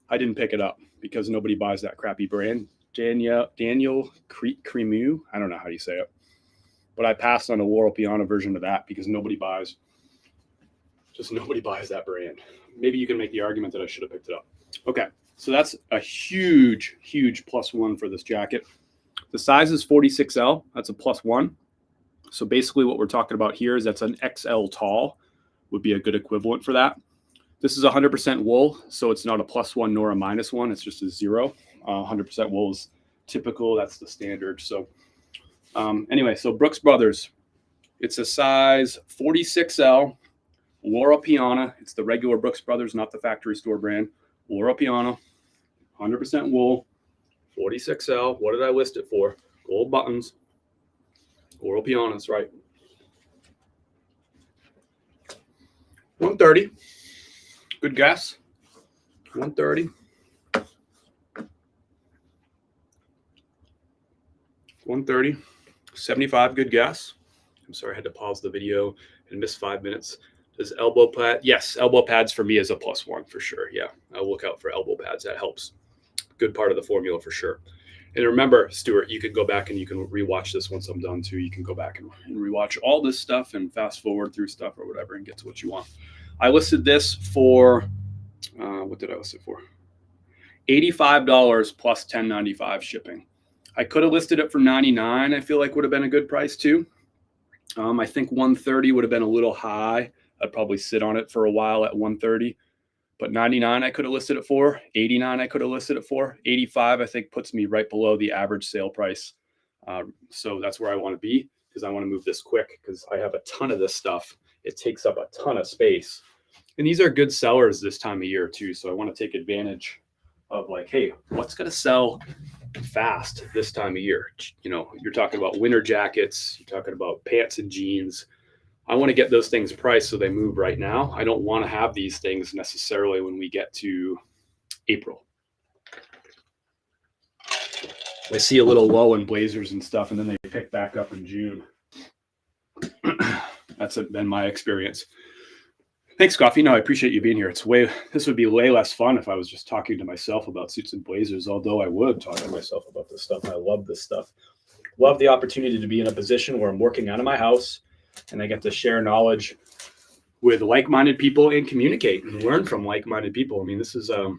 Speaker 1: I didn't pick it up because nobody buys that crappy brand. Daniel Cremu, I don't know how you say it. But I passed on a Loro Piana version of that because nobody buys that brand. Maybe you can make the argument that I should have picked it up. Okay, so that's a huge, huge +1 for this jacket. The size is 46L. That's a +1. So basically what we're talking about here is that's an XL tall would be a good equivalent for that. This is 100% wool, so it's not a +1 nor a -1. It's just a 0. 100% wool is typical. That's the standard. So anyway, so Brooks Brothers, it's a size 46L. Loro Piana. It's the regular Brooks Brothers, not the factory store brand. Loro Piana, 100% wool, 46L. What did I list it for? Gold buttons. Loro Piana's right. 130. Good guess. 130. 130. 75. Good guess. I'm sorry, I had to pause the video and miss 5 minutes. Does elbow pad? Yes, elbow pads for me is a +1 for sure. Yeah, I'll look out for elbow pads. That helps. Good part of the formula for sure. And remember, Stuart, you can go back and you can rewatch this once I'm done too. You can go back and rewatch all this stuff and fast forward through stuff or whatever and get to what you want. I listed this for, what did I list it for? $85 plus $10.95 shipping. I could have listed it for $99. I feel like would have been a good price too. I think $130 would have been a little high. I'd probably sit on it for a while at $130, but $99 I could have listed it for. $89 I could have listed it for. $85 I think puts me right below the average sale price. So that's where I want to be because I want to move this quick because I have a ton of this stuff. It takes up a ton of space, and these are good sellers this time of year too. So I want to take advantage of like, hey, what's going to sell fast this time of year? You know, you're talking about winter jackets, you're talking about pants and jeans. I want to get those things priced so they move right now. I don't want to have these things necessarily when we get to April. I see a little low in blazers and stuff, and then they pick back up in June. That's been my experience. Thanks, Coffee. No, I appreciate you being here. This would be way less fun if I was just talking to myself about suits and blazers, although I would talk to myself about this stuff. I love this stuff. Love the opportunity to be in a position where I'm working out of my house and I get to share knowledge with like-minded people and communicate and learn from like-minded people. I mean, this is, I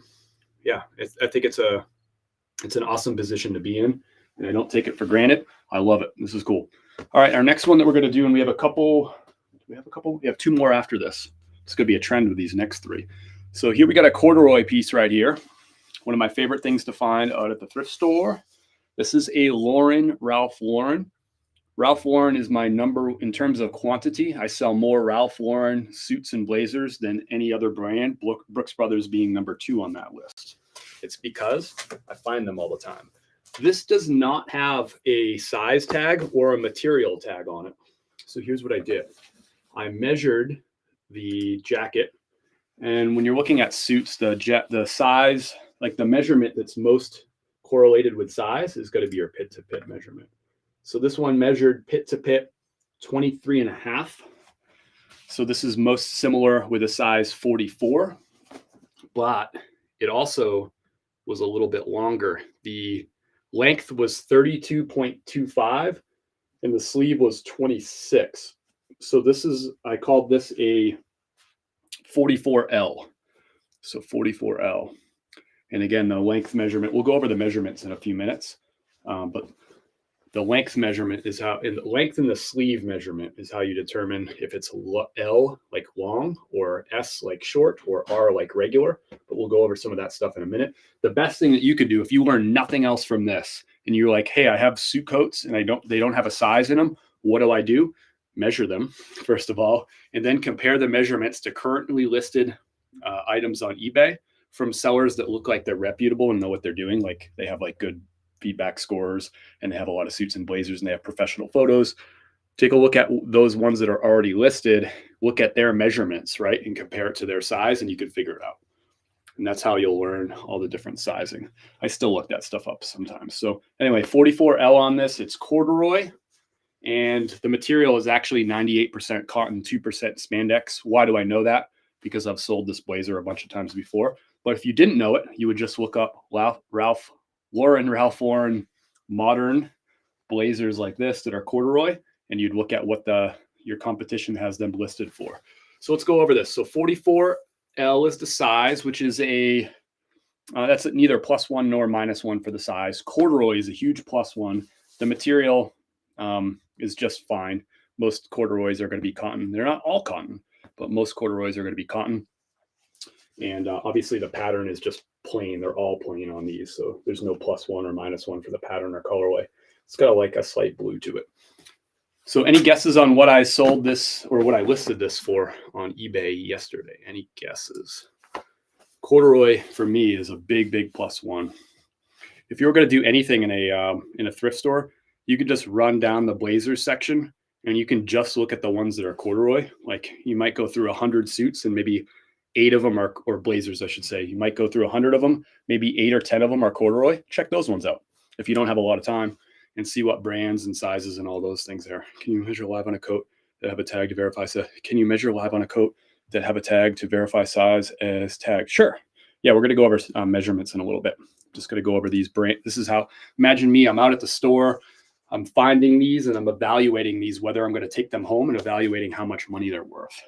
Speaker 1: think it's an awesome position to be in, and I don't take it for granted. I love it. This is cool. All right, our next one that we're going to do, and we have 2 more after this. It's going to be a trend with these next 3. So here we got a corduroy piece right here. One of my favorite things to find out at the thrift store. This is a Ralph Lauren. Ralph Lauren is my number in terms of quantity. I sell more Ralph Lauren suits and blazers than any other brand, Brooks Brothers being number 2 on that list. It's because I find them all the time. This does not have a size tag or a material tag on it. So here's what I did. I measured the jacket, and when you're looking at suits, the size, like the measurement that's most correlated with size is going to be your pit to pit measurement. So this one measured pit to pit 23.5. So this is most similar with a size 44, but it also was a little bit longer. The length was 32.25 and the sleeve was 26. So I called this a 44L. So 44L. And again, the length measurement, we'll go over the measurements in a few minutes. But the length measurement is the length in the sleeve measurement is how you determine if it's L like long or S like short or R like regular. But we'll go over some of that stuff in a minute. The best thing that you could do if you learn nothing else from this and you're like, hey, I have suit coats and they don't have a size in them. What do? Measure them, first of all, and then compare the measurements to currently listed items on eBay from sellers that look like they're reputable and know what they're doing. Like they have like good feedback scores, and they have a lot of suits and blazers, and they have professional photos. Take a look at those ones that are already listed, look at their measurements, right? And compare it to their size, and you can figure it out. And that's how you'll learn all the different sizing. I still look that stuff up sometimes. So anyway, 44L on this, it's corduroy. And the material is actually 98% cotton, 2% spandex. Why do I know that? Because I've sold this blazer a bunch of times before. But if you didn't know it, you would just look up Ralph Lauren modern blazers like this that are corduroy, and you'd look at what your competition has them listed for. So let's go over this. So 44L is the size, which is that's neither +1 nor -1 for the size. Corduroy is a huge +1. The material is just fine. Most corduroys are going to be cotton. They're not all cotton, but most corduroys are going to be cotton. And obviously the pattern is just plain. They're all plain on these. So there's no +1 or -1 for the pattern or colorway. It's got like a slight blue to it. So any guesses on what I sold this or what I listed this for on eBay yesterday? Any guesses? Corduroy for me is a big +1. If you were going to do anything in a thrift store, you could just run down the blazers section and you can just look at the ones that are corduroy. Like you might go through 100 suits and maybe 8 of them are, or blazers, I should say. You might go through 100 of them, maybe 8 or 10 of them are corduroy. Check those ones out if you don't have a lot of time, and see what brands and sizes and all those things there. Can you measure live on a coat that have a tag to verify size? Can you measure live on a coat that have a tag to verify size as tagged? Sure. Yeah, we're going to go over measurements in a little bit. Just going to go over these brands. This is how, imagine me, I'm out at the store. I'm finding these and I'm evaluating these, whether I'm going to take them home, and evaluating how much money they're worth.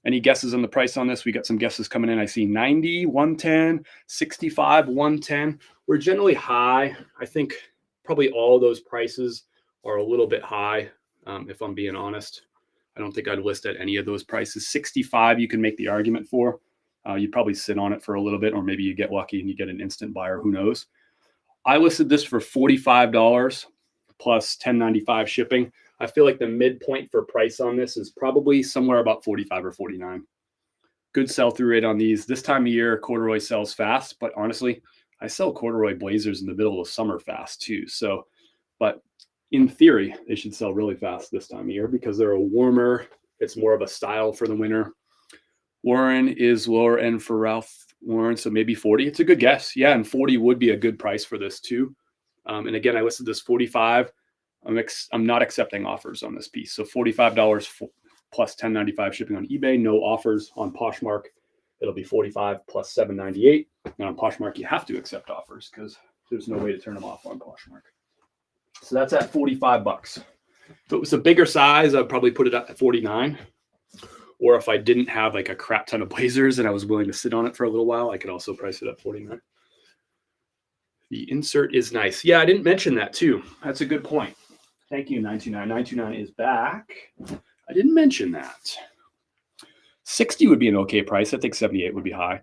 Speaker 1: Any guesses on the price on this? We got some guesses coming in. I see 90, 110, 65, 110. We're generally high. I think probably all of those prices are a little bit high, if I'm being honest. I don't think I'd list at any of those prices. 65, you can make the argument for. You'd probably sit on it for a little bit, or maybe you get lucky and you get an instant buyer. Who knows? I listed this for $45 plus $10.95 shipping. I feel like the midpoint for price on this is probably somewhere about 45 or 49. Good sell-through rate on these. This time of year, corduroy sells fast, but honestly, I sell corduroy blazers in the middle of summer fast too. So, but in theory, they should sell really fast this time of year because they're a warmer, it's more of a style for the winter. Lauren is lower end for Ralph Lauren, so maybe 40. It's a good guess. Yeah, and 40 would be a good price for this too. And again, I listed this 45. I'm not accepting offers on this piece. So $45 plus $10.95 shipping on eBay. No offers on Poshmark. It'll be $45 plus $7.98. And on Poshmark, you have to accept offers because there's no way to turn them off on Poshmark. So that's at $45. If it was a bigger size, I'd probably put it at 49. Or if I didn't have like a crap ton of blazers and I was willing to sit on it for a little while, I could also price it at 49. The insert is nice. Yeah, I didn't mention that too. That's a good point. Thank you, 929. 929 is back. I didn't mention that. 60 would be an okay price. I think 78 would be high.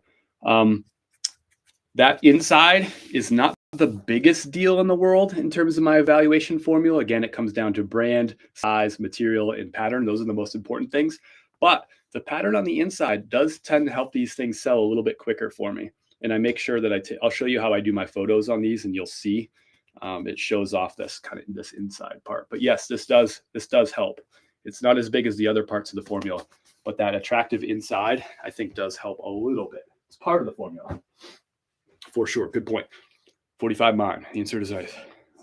Speaker 1: That inside is not the biggest deal in the world in terms of my evaluation formula. Again, it comes down to brand, size, material, and pattern. Those are the most important things. But the pattern on the inside does tend to help these things sell a little bit quicker for me. And I make sure that I'll show you how I do my photos on these, and you'll see it shows off this inside part. But yes, this does help. It's not as big as the other parts of the formula, but that attractive inside I think does help a little bit. It's part of the formula for sure. Good point. 45 mine. The insert is nice.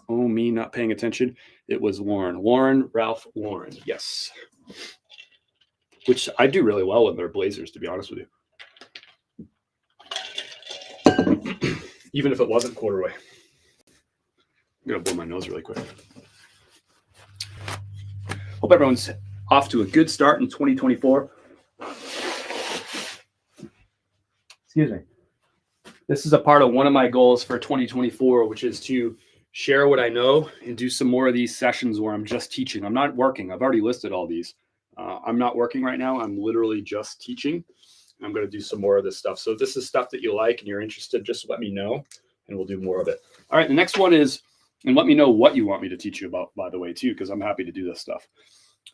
Speaker 1: Oh, me not paying attention. It was Lauren, Ralph Lauren. Yes. Which I do really well in their blazers, to be honest with you. Even if it wasn't corduroy. I'm going to blow my nose really quick. Hope everyone's off to a good start in 2024. Excuse me. This is a part of one of my goals for 2024, which is to share what I know and do some more of these sessions where I'm just teaching. I'm not working. I've already listed all these. I'm not working right now. I'm literally just teaching. I'm going to do some more of this stuff. So if this is stuff that you like and you're interested, just let me know and we'll do more of it. All right. The next one is, and let me know what you want me to teach you about, by the way, too, because I'm happy to do this stuff.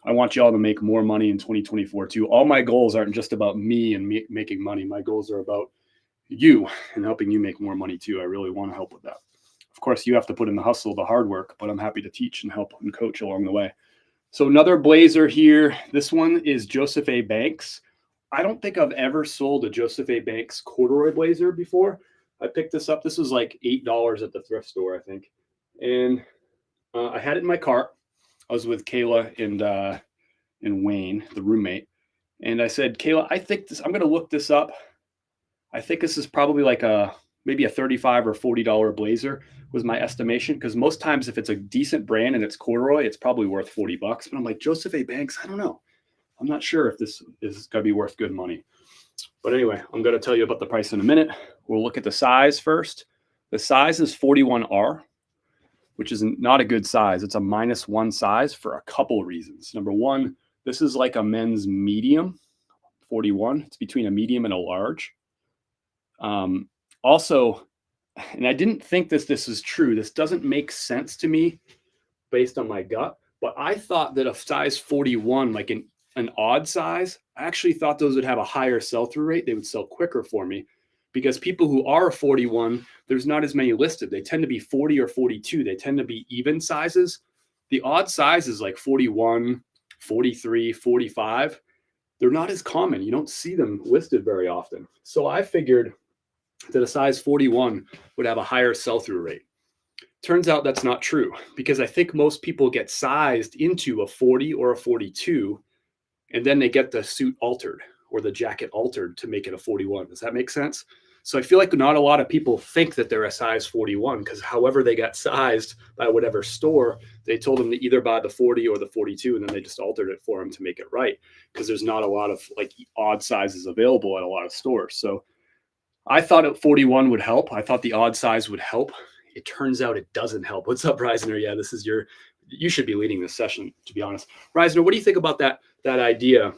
Speaker 1: I want you all to make more money in 2024 too. All my goals aren't just about me and making money. My goals are about you and helping you make more money too. I really want to help with that. Of course, you have to put in the hustle, the hard work, but I'm happy to teach and help and coach along the way. So another blazer here. This one is Joseph A. Banks. I don't think I've ever sold a Joseph A. Banks corduroy blazer before. I picked this up. This was like $8 at the thrift store, I think. And I had it in my cart. I was with Kayla and Wayne, the roommate. And I said, Kayla, I think this, I'm going to look this up. I think this is probably like maybe a $35 or $40 blazer was my estimation. Because most times if it's a decent brand and it's corduroy, it's probably worth $40. But I'm like, Joseph A. Banks, I don't know. I'm not sure if this is going to be worth good money. But anyway, I'm going to tell you about the price in a minute. We'll look at the size first. The size is 41R, which is not a good size. It's a -1 size for a couple reasons. Number one, this is like a men's medium, 41. It's between a medium and a large. Also, and I didn't think this is true. This doesn't make sense to me based on my gut, but I thought that a size 41, like an odd size, I actually thought those would have a higher sell-through rate. They would sell quicker for me because people who are 41, there's not as many listed. They tend to be 40 or 42. They tend to be even sizes. The odd size is like 41, 43, 45. They're not as common. You don't see them listed very often. So I figured that a size 41 would have a higher sell-through rate. Turns out that's not true because I think most people get sized into a 40 or a 42 and then they get the suit altered or the jacket altered to make it a 41. Does that make sense? So I feel like not a lot of people think that they're a size 41 because however they got sized by whatever store, they told them to either buy the 40 or the 42 and then they just altered it for them to make it right because there's not a lot of like odd sizes available at a lot of stores. So I thought 41 would help. I thought the odd size would help. It turns out it doesn't help. What's up, Reisner? Yeah, this is you should be leading this session, to be honest. Reisner, what do you think about that idea?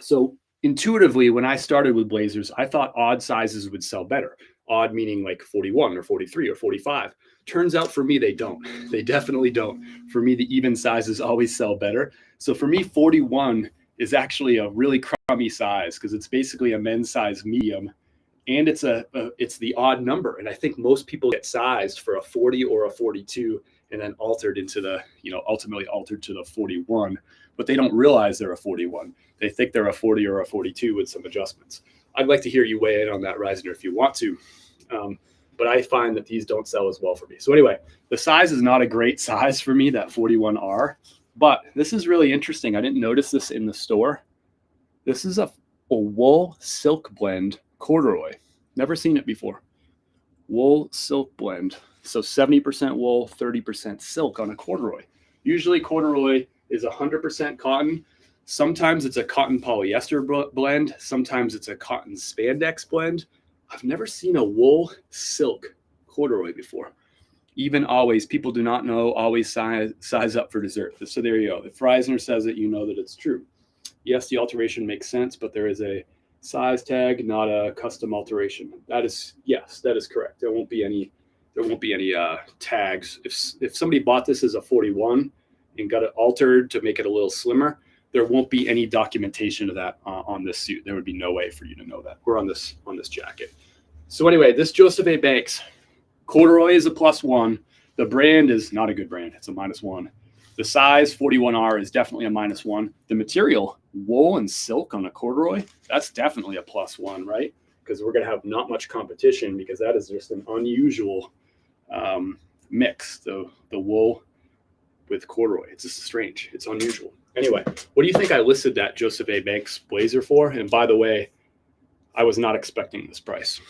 Speaker 1: So intuitively, when I started with blazers, I thought odd sizes would sell better. Odd meaning like 41 or 43 or 45. Turns out for me, they don't. They definitely don't. For me, the even sizes always sell better. So for me, 41 is actually a really crummy size because it's basically a men's size medium. And it's the odd number. And I think most people get sized for a 40 or a 42 and then altered into the, ultimately altered to the 41, but they don't realize they're a 41. They think they're a 40 or a 42 with some adjustments. I'd like to hear you weigh in on that, Reisner, if you want to. But I find that these don't sell as well for me. So anyway, the size is not a great size for me, that 41R, but this is really interesting. I didn't notice this in the store. This is a wool silk blend corduroy. Never seen it before. Wool silk blend. So 70% wool, 30% silk on a corduroy. Usually corduroy is 100% cotton. Sometimes it's a cotton polyester blend. Sometimes it's a cotton spandex blend. I've never seen a wool silk corduroy before. Even always, people do not know, always size up for dessert. So there you go. If Reisner says it, you know that it's true. Yes, the alteration makes sense, but there is a size tag, not a custom alteration. That is correct. There won't be any tags. If somebody bought this as a 41 and got it altered to make it a little slimmer, there won't be any documentation of that on this suit. There would be no way for you to know that. Or on this jacket. So anyway, this Joseph A. Banks corduroy is a +1. The brand is not a good brand. It's a -1. The size 41R is definitely a -1. The material, wool and silk on a corduroy, that's definitely a +1, right? Because we're going to have not much competition because that is just an unusual mix, the wool with corduroy. It's just strange. It's unusual. Anyway, what do you think I listed that Joseph A. Banks blazer for? And by the way, I was not expecting this price.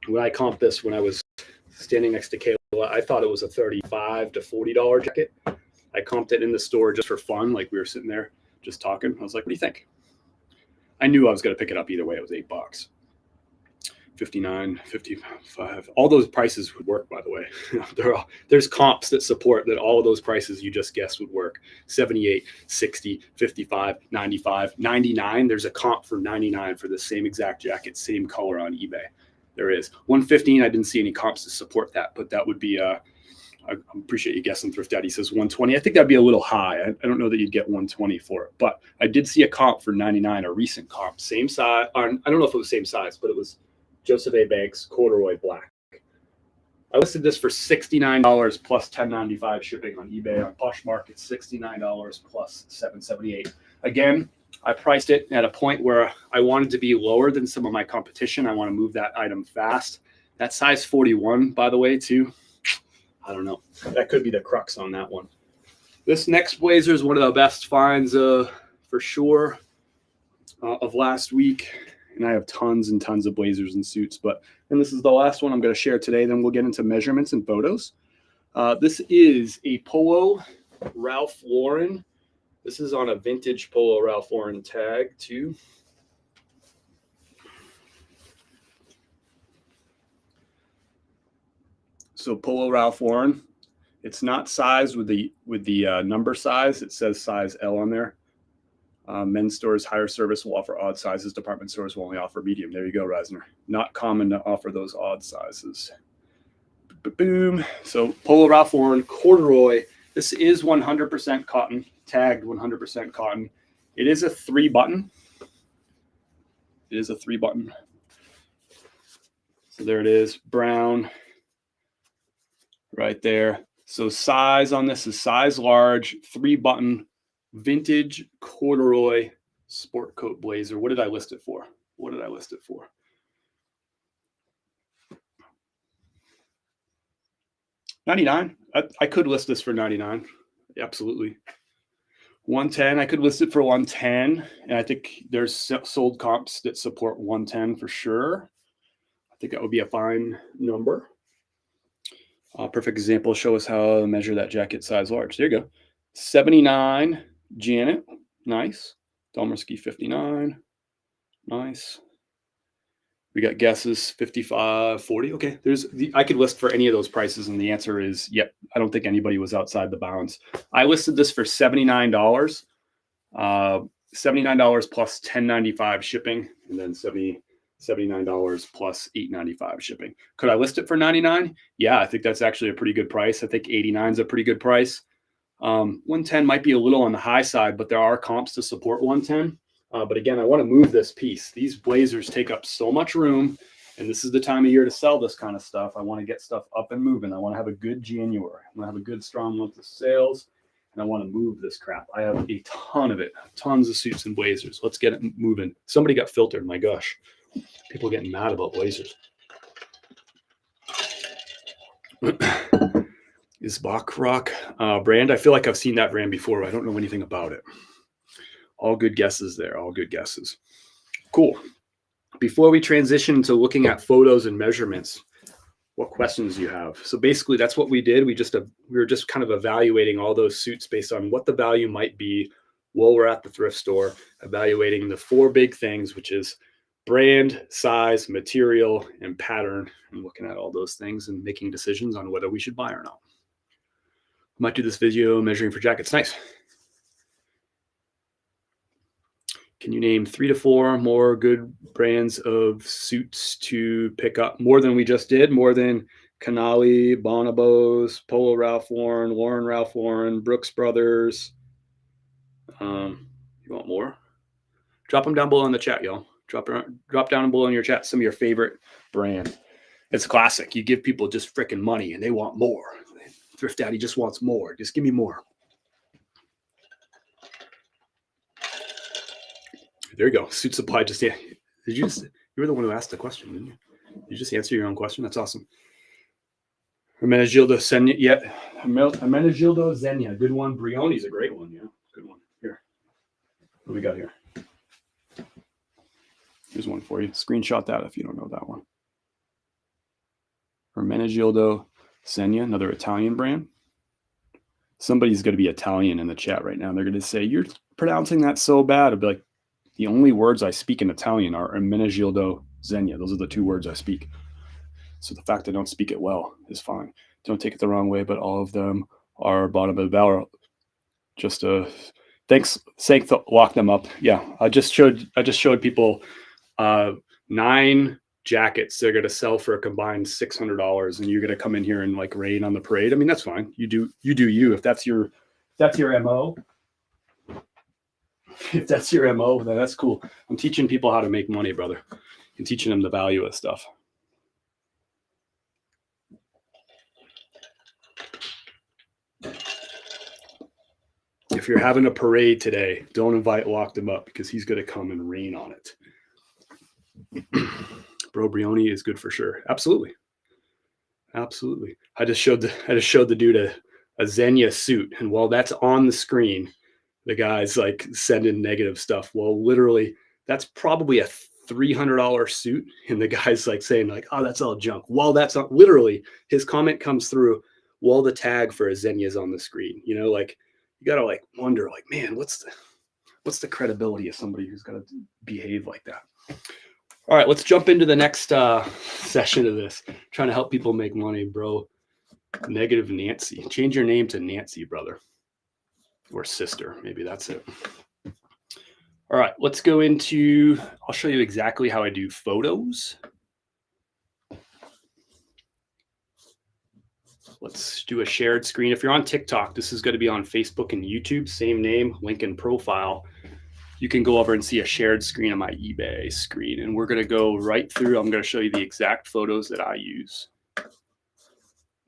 Speaker 1: When I comped this, when I was standing next to Kayla, I thought it was a $35 to $40 jacket. I comped it in the store just for fun. Like we were sitting there just talking. I was like, what do you think? I knew I was going to pick it up either way. It was $8. 59, 55. All those prices would work, by the way. There's comps that support that all of those prices you just guessed would work. 78, 60, 55, 95, 99. There's a comp for 99 for the same exact jacket, same color on eBay. There is. 115, I didn't see any comps to support that, but that would be I appreciate you guessing. Thrift Daddy says 120. I think that'd be a little high. I don't know that you'd get 120 for it, but I did see a comp for 99, a recent comp, same size. I don't know if it was same size, but it was Joseph A. Banks corduroy black. I listed this for $69 plus $10.95 shipping on eBay. On Poshmark, it's $69 plus $7.78. Again, I priced it at a point where I wanted to be lower than some of my competition. I want to move that item fast. That size 41, by the way, too. I don't know. That could be the crux on that one. This next blazer is one of the best finds for sure of last week. And I have tons and tons of blazers and suits. And this is the last one I'm going to share today. Then we'll get into measurements and photos. This is a Polo Ralph Lauren. This is on a vintage Polo Ralph Lauren tag too. So Polo Ralph Lauren. It's not sized with the number size. It says size L on there. Men's stores, higher service will offer odd sizes. Department stores will only offer medium. There you go, Reisner. Not common to offer those odd sizes. Boom. So Polo Ralph Lauren corduroy. This is 100% cotton, tagged 100% cotton. It is a 3-button. It is a 3-button. So there it is, brown right there. So size on this is size large, 3-button, vintage corduroy sport coat blazer. What did I list it for? What did I list it for? $99. I could list this for $99. Absolutely. $110. I could list it for $110. And I think there's sold comps that support $110 for sure. I think that would be a fine number. Perfect example. Show us how to measure that jacket size large. There you go. $79. Janet. Nice. Dolmarski 59. Nice. We got guesses 55, 40. Okay, I could list for any of those prices, and the answer is yep. I don't think anybody was outside the bounds. I listed this for $79. $79 plus $10.95 shipping, and then $79 plus $8.95 shipping. Could I list it for $99? Yeah, I think that's actually a pretty good price. I think $89 is a pretty good price. $110 might be a little on the high side, but there are comps to support $110. But again, I want to move this piece. These blazers take up so much room, and this is the time of year to sell this kind of stuff. I want to get stuff up and moving. I want to have a good January. I want to have a good, strong month of sales, and I want to move this crap. I have a ton of it, tons of suits and blazers. Let's get it moving. Somebody got filtered. My gosh, people are getting mad about blazers. Is Bachrock brand? I feel like I've seen that brand before. I don't know anything about it. All good guesses there. All good guesses. Cool. Before we transition to looking at photos and measurements, what questions do you have? So basically, that's what we did. We were just kind of evaluating all those suits based on what the value might be while we're at the thrift store, evaluating the 4 big things, which is brand, size, material, and pattern, and looking at all those things and making decisions on whether we should buy or not. I might do this video measuring for jackets. Nice. Can you name 3 to 4 more good brands of suits to pick up? More than we just did, more than Canali, Bonobos, Polo Ralph Lauren, Lauren Ralph Lauren, Brooks Brothers. You want more? Drop them down below in the chat, y'all. Drop down below in your chat some of your favorite brands. It's classic. You give people just freaking money and they want more. Thrift Daddy just wants more. Just give me more. There you go. Suit Supply just you were the one who asked the question, didn't you? You just answer your own question. That's awesome. Hermenegildo Xenia. Yeah. Hermenegildo Xenia. Good one. Brioni's a great one. Yeah. Good one. Here. What do we got here? Here's one for you. Screenshot that if you don't know that one. Hermenegildo Xenia, another Italian brand. Somebody's going to be Italian in the chat right now. They're going to say, you're pronouncing that so bad. I'll be like, the only words I speak in Italian are Hermenegildo Xenia. Those are the 2 words I speak. So the fact I don't speak it well is fine. Don't take it the wrong way, but all of them are bottom of the barrel. Just thanks to lock them up. Yeah, I just showed people 9 jackets. They're going to sell for a combined $600, and you're going to come in here and like rain on the parade. I mean, that's fine. You do you. If that's your MO. If that's your MO, then that's cool. I'm teaching people how to make money, brother. I'm teaching them the value of stuff. if you're having a parade today, don't invite Locked Him Up because he's going to come and rain on it. Bro Brioni is good for sure. Absolutely. Absolutely. I just showed the dude a Xenia suit. And while that's on the screen, the guy's like sending negative stuff. Well, literally, that's probably a $300 suit. And the guy's like saying like, oh, that's all junk. While that's not literally his comment comes through while the tag for a Xenia is on the screen. You know, like you got to like wonder like, man, what's the credibility of somebody who's going to behave like that? All right, let's jump into the next session of this. Trying to help people make money, bro. Negative Nancy. Change your name to Nancy, brother. Or sister. Maybe that's it. All right, let's go into, I'll show you exactly how I do photos. Let's do a shared screen. If you're on TikTok, this is going to be on Facebook and YouTube. Same name, link in profile. You can go over and see a shared screen on my eBay screen. And we're going to go right through. I'm going to show you the exact photos that I use.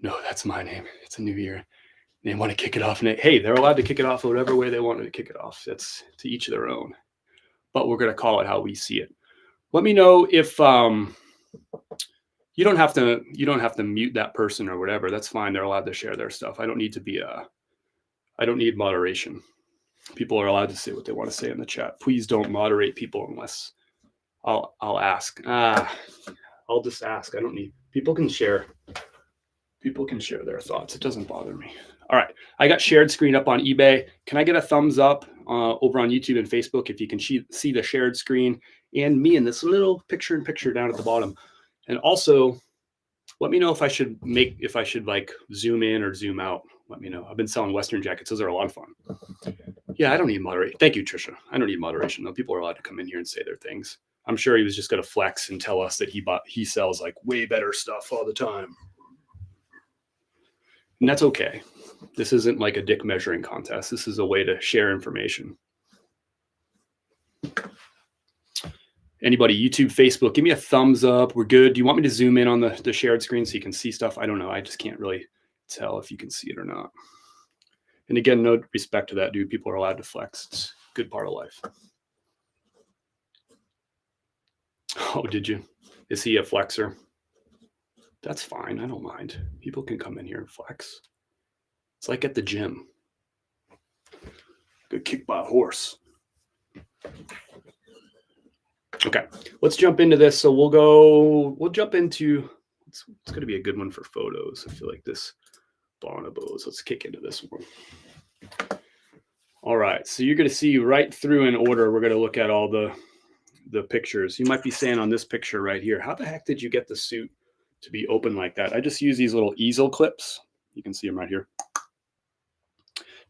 Speaker 1: No, that's my name. It's a new year. They want to kick it off. And hey, they're allowed to kick it off whatever way they want to kick it off. That's to each their own. But we're going to call it how we see it. Let me know if you don't have to mute that person or whatever. That's fine. They're allowed to share their stuff. I don't need moderation. People are allowed to say what they want to say in the chat. Please don't moderate people unless I'll ask. I'll just ask. I don't need, people can share their thoughts. It doesn't bother me. All right. I got shared screen up on eBay. Can I get a thumbs up over on YouTube and Facebook if you can see the shared screen and me in this little picture down at the bottom? And also let me know if I should like zoom in or zoom out. Let me know. I've been selling Western jackets. Those are a lot of fun. Yeah, I don't need moderation. Thank you, Trisha. I don't need moderation though. People are allowed to come in here and say their things. I'm sure he was just going to flex and tell us that he sells like way better stuff all the time. And that's okay. This isn't like a dick measuring contest. This is a way to share information. Anybody, YouTube, Facebook, give me a thumbs up. We're good. Do you want me to zoom in on the shared screen so you can see stuff? I don't know. I just can't really tell if you can see it or not. And again, no respect to that dude. People are allowed to flex. It's a good part of life. Oh, did you? Is he a flexer? That's fine. I don't mind. People can come in here and flex. It's like at the gym. Get kicked by a horse. Okay, let's jump into this. So we'll jump into, it's going to be a good one for photos. I feel like this bonobos. Let's kick into this one. All right, so you're going to see right through in order. We're going to look at all the pictures. You might be saying on this picture right here, how the heck did you get the suit to be open like that? I just use these little easel clips. You can see them right here.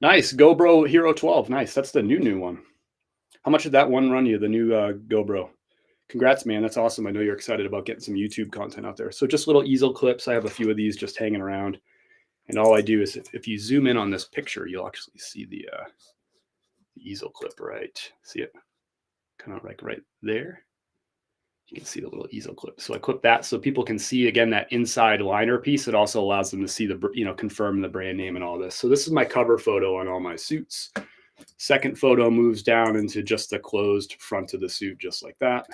Speaker 1: Nice, GoPro Hero 12. Nice, that's the new one. How much did that one run you, the new GoPro? Congrats, man. That's awesome. I know you're excited about getting some YouTube content out there. So just little easel clips. I have a few of these just hanging around. And all I do is if you zoom in on this picture, you'll actually see the easel clip, right? See it? Kind of like right there. You can see the little easel clip. So I clip that so people can see, again, that inside liner piece. It also allows them to see confirm the brand name and all this. So this is my cover photo on all my suits. Second photo moves down into just the closed front of the suit, just like that.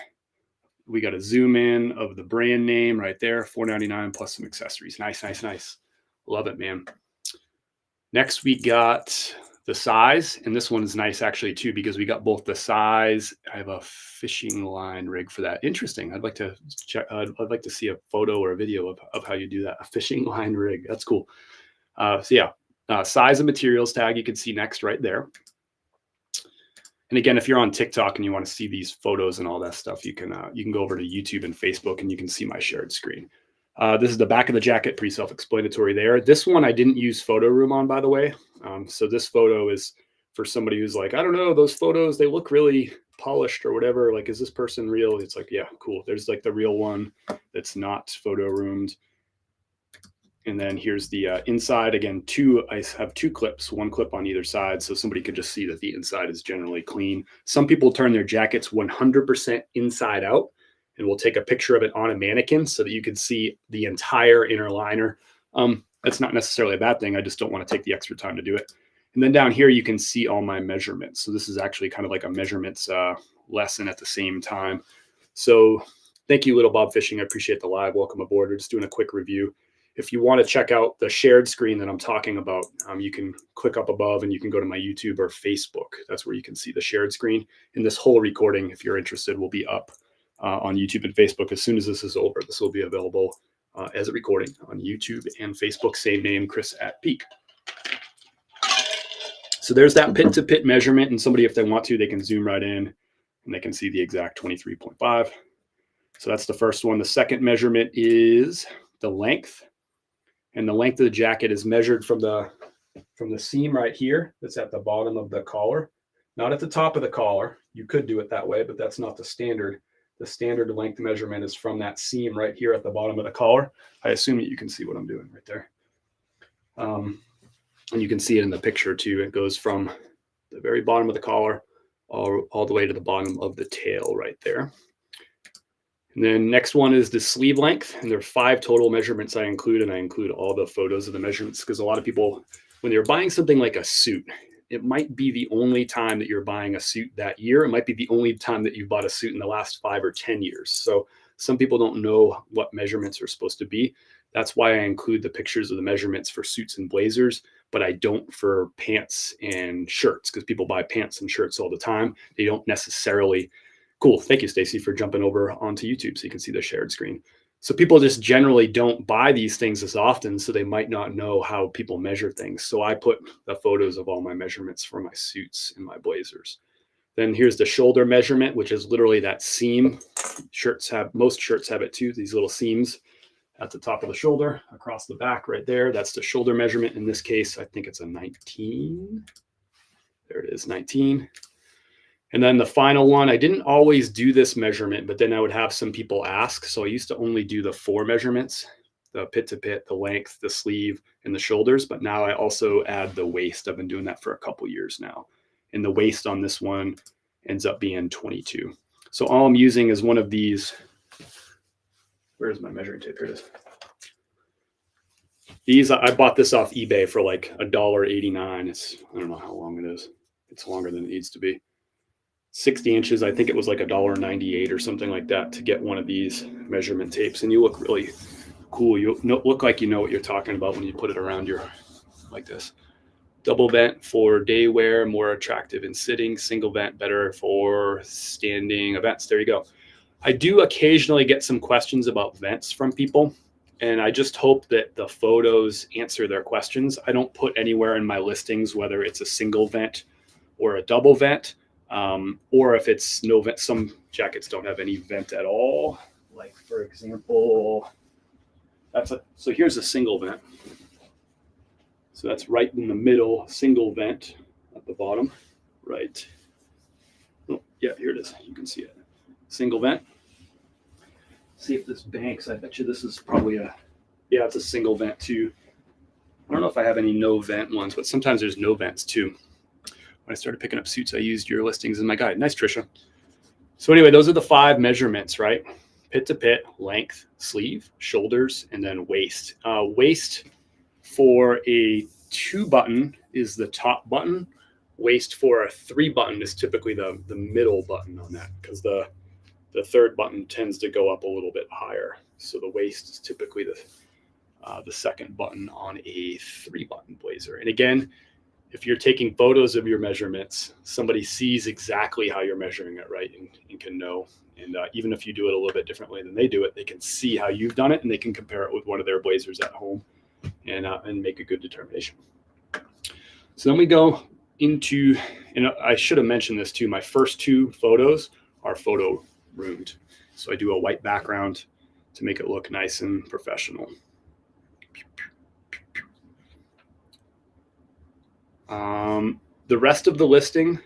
Speaker 1: We got a zoom in of the brand name right there, $4.99 plus some accessories. Nice, nice, nice. Love it, man. Next, we got the size, and this one is nice actually too, because we got both the size. I have a fishing line rig for that. Interesting. I'd like to check. I'd like to see a photo or a video of how you do that. A fishing line rig. That's cool. So yeah, size and materials tag you can see next right there. And again, if you're on TikTok and you want to see these photos and all that stuff, you can go over to YouTube and Facebook and you can see my shared screen. This is the back of the jacket, pretty self-explanatory there. This one I didn't use photo room on, by the way. So this photo is for somebody who's like, I don't know, those photos, they look really polished or whatever. Like, is this person real? It's like, yeah, cool. There's like the real one that's not photo roomed. And then here's the inside. Again, I have two clips, one clip on either side. So somebody could just see that the inside is generally clean. Some people turn their jackets 100% inside out. And we'll take a picture of it on a mannequin so that you can see the entire inner liner. That's not necessarily a bad thing. I just don't want to take the extra time to do it. And then down here, you can see all my measurements. So this is actually kind of like a measurements lesson at the same time. So thank you, Little Bob Fishing. I appreciate the live. Welcome aboard. We're just doing a quick review. If you want to check out the shared screen that I'm talking about, you can click up above and you can go to my YouTube or Facebook. That's where you can see the shared screen. And this whole recording, if you're interested, will be up on YouTube and Facebook as soon as this is over. This will be available as a recording on YouTube and Facebook. Same name, Chris at Peak. So there's that pit to pit measurement. And somebody, if they want to, they can zoom right in and they can see the exact 23.5. So that's the first one. The second measurement is the length. And the length of the jacket is measured from the seam right here. That's at the bottom of the collar, not at the top of the collar. You could do it that way, but that's not the standard. The standard length measurement is from that seam right here at the bottom of the collar. I assume that you can see what I'm doing right there. And you can see it in the picture too. It goes from the very bottom of the collar all the way to the bottom of the tail right there. And then next one is the sleeve length. And there are 5 total measurements I include, and I include all the photos of the measurements because a lot of people, when they're buying something like a suit, it might be the only time that you're buying a suit that year. It might be the only time that you've bought a suit in the last 5 or 10 years. So some people don't know what measurements are supposed to be. That's why I include the pictures of the measurements for suits and blazers, but I don't for pants and shirts because people buy pants and shirts all the time. They don't necessarily. Cool. Thank you, Stacy, for jumping over onto YouTube so you can see the shared screen. So people just generally don't buy these things as often, so they might not know how people measure things. So I put the photos of all my measurements for my suits and my blazers. Then here's the shoulder measurement, which is literally that seam. Most shirts have it too, these little seams at the top of the shoulder, across the back right there. That's the shoulder measurement. In this case, I think it's a 19. There it is, 19. And then the final one, I didn't always do this measurement, but then I would have some people ask. So I used to only do the 4 measurements, the pit to pit, the length, the sleeve, and the shoulders. But now I also add the waist. I've been doing that for a couple years now. And the waist on this one ends up being 22. So all I'm using is one of these. Where's my measuring tape? Here it is. These, I bought this off eBay for like $1.89. I don't know how long it is. It's longer than it needs to be. 60 inches. I think it was like $1.98 or something like that to get one of these measurement tapes. And you look really cool. You look like you know what you're talking about when you put it around your, like this. Double vent for day wear, more attractive in sitting. Single vent, better for standing events. There you go. I do occasionally get some questions about vents from people. And I just hope that the photos answer their questions. I don't put anywhere in my listings whether it's a single vent or a double vent. Or if it's no vent, some jackets don't have any vent at all. Like for example, so here's a single vent. So that's right in the middle, single vent at the bottom, right? Oh, yeah, here it is. You can see it. Single vent. See if this banks. I bet you this is probably it's a single vent too. I don't know if I have any no vent ones, but sometimes there's no vents too. When I started picking up suits, I used your listings in my guide. Nice, Trisha. So anyway, those are the 5 measurements, right? Pit to pit, length, sleeve, shoulders, and then waist. Waist for a 2 button is the top button. Waist for a 3 button is typically the middle button on that because the 3rd button tends to go up a little bit higher. So the waist is typically the 2nd button on a 3 button blazer. And again, if you're taking photos of your measurements, somebody sees exactly how you're measuring it, right? And can know. And even if you do it a little bit differently than they do it, they can see how you've done it and they can compare it with one of their blazers at home and make a good determination. So then we go into, and I should have mentioned this too, my first 2 photos are photo roomed. So I do a white background to make it look nice and professional. The rest of the listing,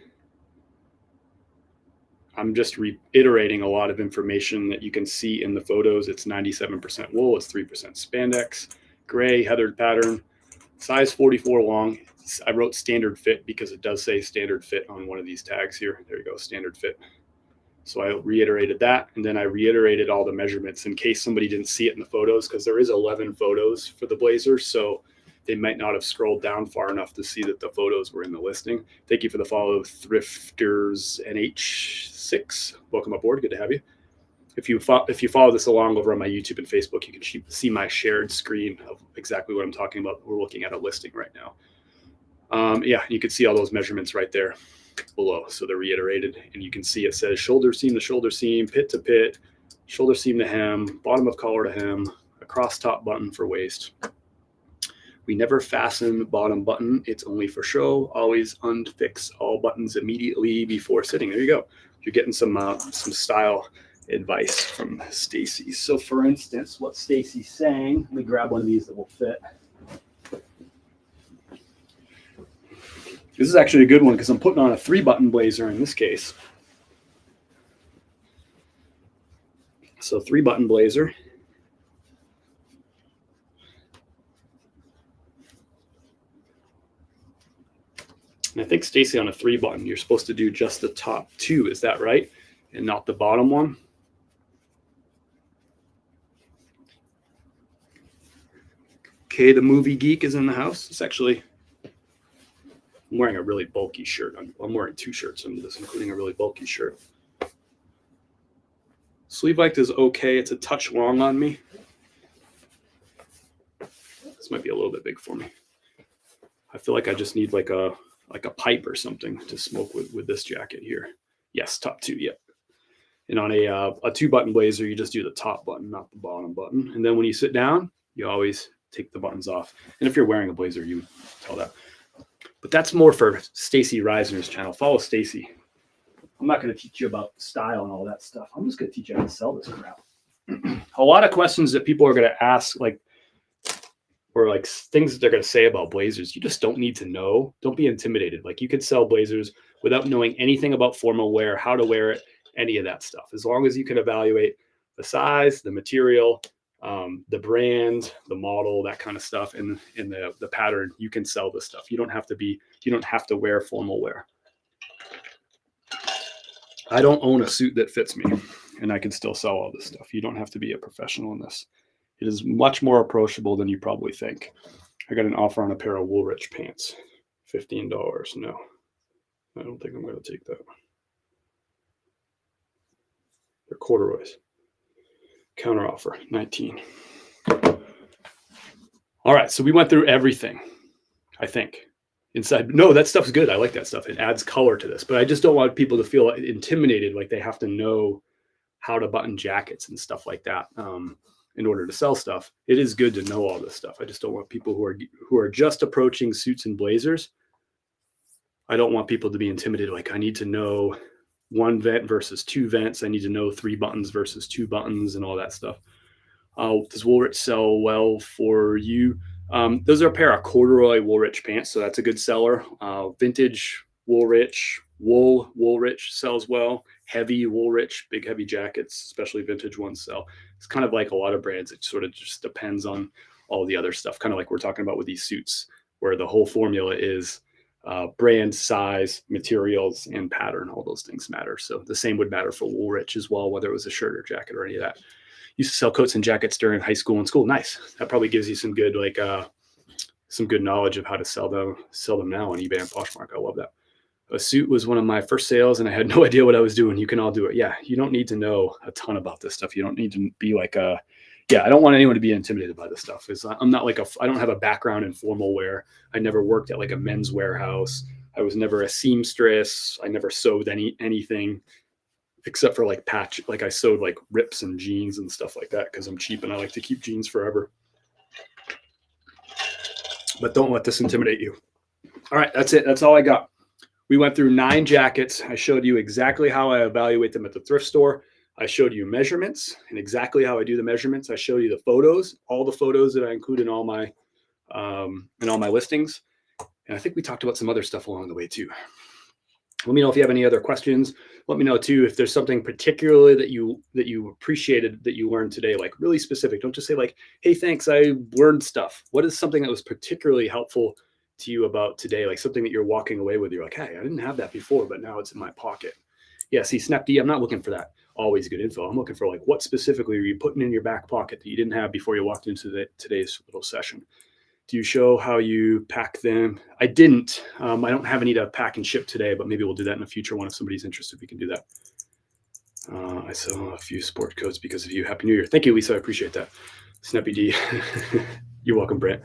Speaker 1: I'm just reiterating a lot of information that you can see in the photos. It's 97% wool, it's 3% spandex, gray, heathered pattern, size 44 long. I wrote standard fit because it does say standard fit on one of these tags here. There you go, standard fit. So I reiterated that, and then I reiterated all the measurements in case somebody didn't see it in the photos because there is 11 photos for the blazer. So they might not have scrolled down far enough to see that the photos were in the listing. Thank you for the follow, Thrifters NH6. Welcome aboard. Good to have you. If you follow this along over on my YouTube and Facebook, you can see my shared screen of exactly what I'm talking about. We're looking at a listing right now. Yeah, you can see all those measurements right there below. So they're reiterated, and you can see it says shoulder seam to shoulder seam, pit to pit, shoulder seam to hem, bottom of collar to hem, across top button for waist. We never fasten bottom button. It's only for show. Always unfix all buttons immediately before sitting. There you go. You're getting some style advice from Stacy. So for instance, what Stacy's saying, let me grab one of these that will fit. This is actually a good one because I'm putting on a 3-button blazer in this case. So 3-button blazer. And I think, Stacy, on a 3-button, you're supposed to do just the top 2. Is that right? And not the bottom one? Okay, the movie geek is in the house. It's actually, I'm wearing a really bulky shirt. I'm wearing 2 shirts under this, including a really bulky shirt. Sleeve length is okay. It's a touch long on me. This might be a little bit big for me. I feel like I just need like a pipe or something to smoke with this jacket here. Yes, top 2, yep. And on a 2-button blazer, you just do the top button, not the bottom button. And then when you sit down, you always take the buttons off. And if you're wearing a blazer, you tell that. But that's more for Stacy Reisner's channel. Follow Stacy. I'm not going to teach you about style and all that stuff. I'm just going to teach you how to sell this crap. A lot of questions that people are going to ask, or things that they're going to say about blazers, you just don't need to know. Don't be intimidated. Like, you could sell blazers without knowing anything about formal wear, how to wear it, any of that stuff. As long as you can evaluate the size, the material, the brand, the model, that kind of stuff, and the pattern, you can sell this stuff. You don't have to wear formal wear. I don't own a suit that fits me, and I can still sell all this stuff. You don't have to be a professional in this. It is much more approachable than you probably think. I got an offer on a pair of Woolrich pants, $15. No, I don't think I'm going to take that. They're corduroys. Counter offer, 19. All right, so we went through everything, I think. Inside, no, that stuff's good. I like that stuff. It adds color to this, but I just don't want people to feel intimidated, like they have to know how to button jackets and stuff like that in order to sell stuff. It is good to know all this stuff. I just don't want people who are just approaching suits and blazers. I don't want people to be intimidated. Like, I need to know 1 vent versus 2 vents. I need to know 3 buttons versus 2 buttons and all that stuff. Does Woolrich sell well for you? Those are a pair of corduroy Woolrich pants, so that's a good seller. Vintage Woolrich, wool Woolrich sells well. Heavy Woolrich, big heavy jackets, especially vintage ones, sell. It's kind of like a lot of brands. It sort of just depends on all the other stuff, kind of like we're talking about with these suits, where the whole formula is brand, size, materials, and pattern. All those things matter. So the same would matter for Woolrich as well, whether it was a shirt or jacket or any of that. Used to sell coats and jackets during high school and school. Nice. That probably gives you some good knowledge of how to sell them now on eBay and Poshmark. I love that. A suit was one of my first sales, and I had no idea what I was doing. You can all do it. Yeah, you don't need to know a ton about this stuff. You don't need to be I don't want anyone to be intimidated by this stuff. I'm not I don't have a background in formal wear. I never worked at a men's warehouse. I was never a seamstress. I never sewed anything except for patch. I sewed rips and jeans and stuff like that because I'm cheap and I like to keep jeans forever. But don't let this intimidate you. All right, that's it. That's all I got. We went through 9 jackets. I showed you exactly how I evaluate them at the thrift store. I showed you measurements and exactly how I do the measurements. I showed you the photos, all the photos that I include in all my listings. And I think we talked about some other stuff along the way too. Let me know if you have any other questions. Let me know too if there's something particularly that you appreciated that you learned today, really specific. Don't just say hey, thanks, I learned stuff. What is something that was particularly helpful to you about today? Something that you're walking away with. You're hey, I didn't have that before, but now it's in my pocket. Yeah, see, SnapD, I'm not looking for that always good info. I'm looking for what specifically are you putting in your back pocket that you didn't have before you walked into today's little session. Do you show how you pack them? I didn't. I don't have any to pack and ship today, but maybe we'll do that in a future one if somebody's interested. We can do that. I sell a few sport coats because of you. Happy New Year. Thank you, Lisa. I appreciate that. Snappy D. You're welcome, Brent.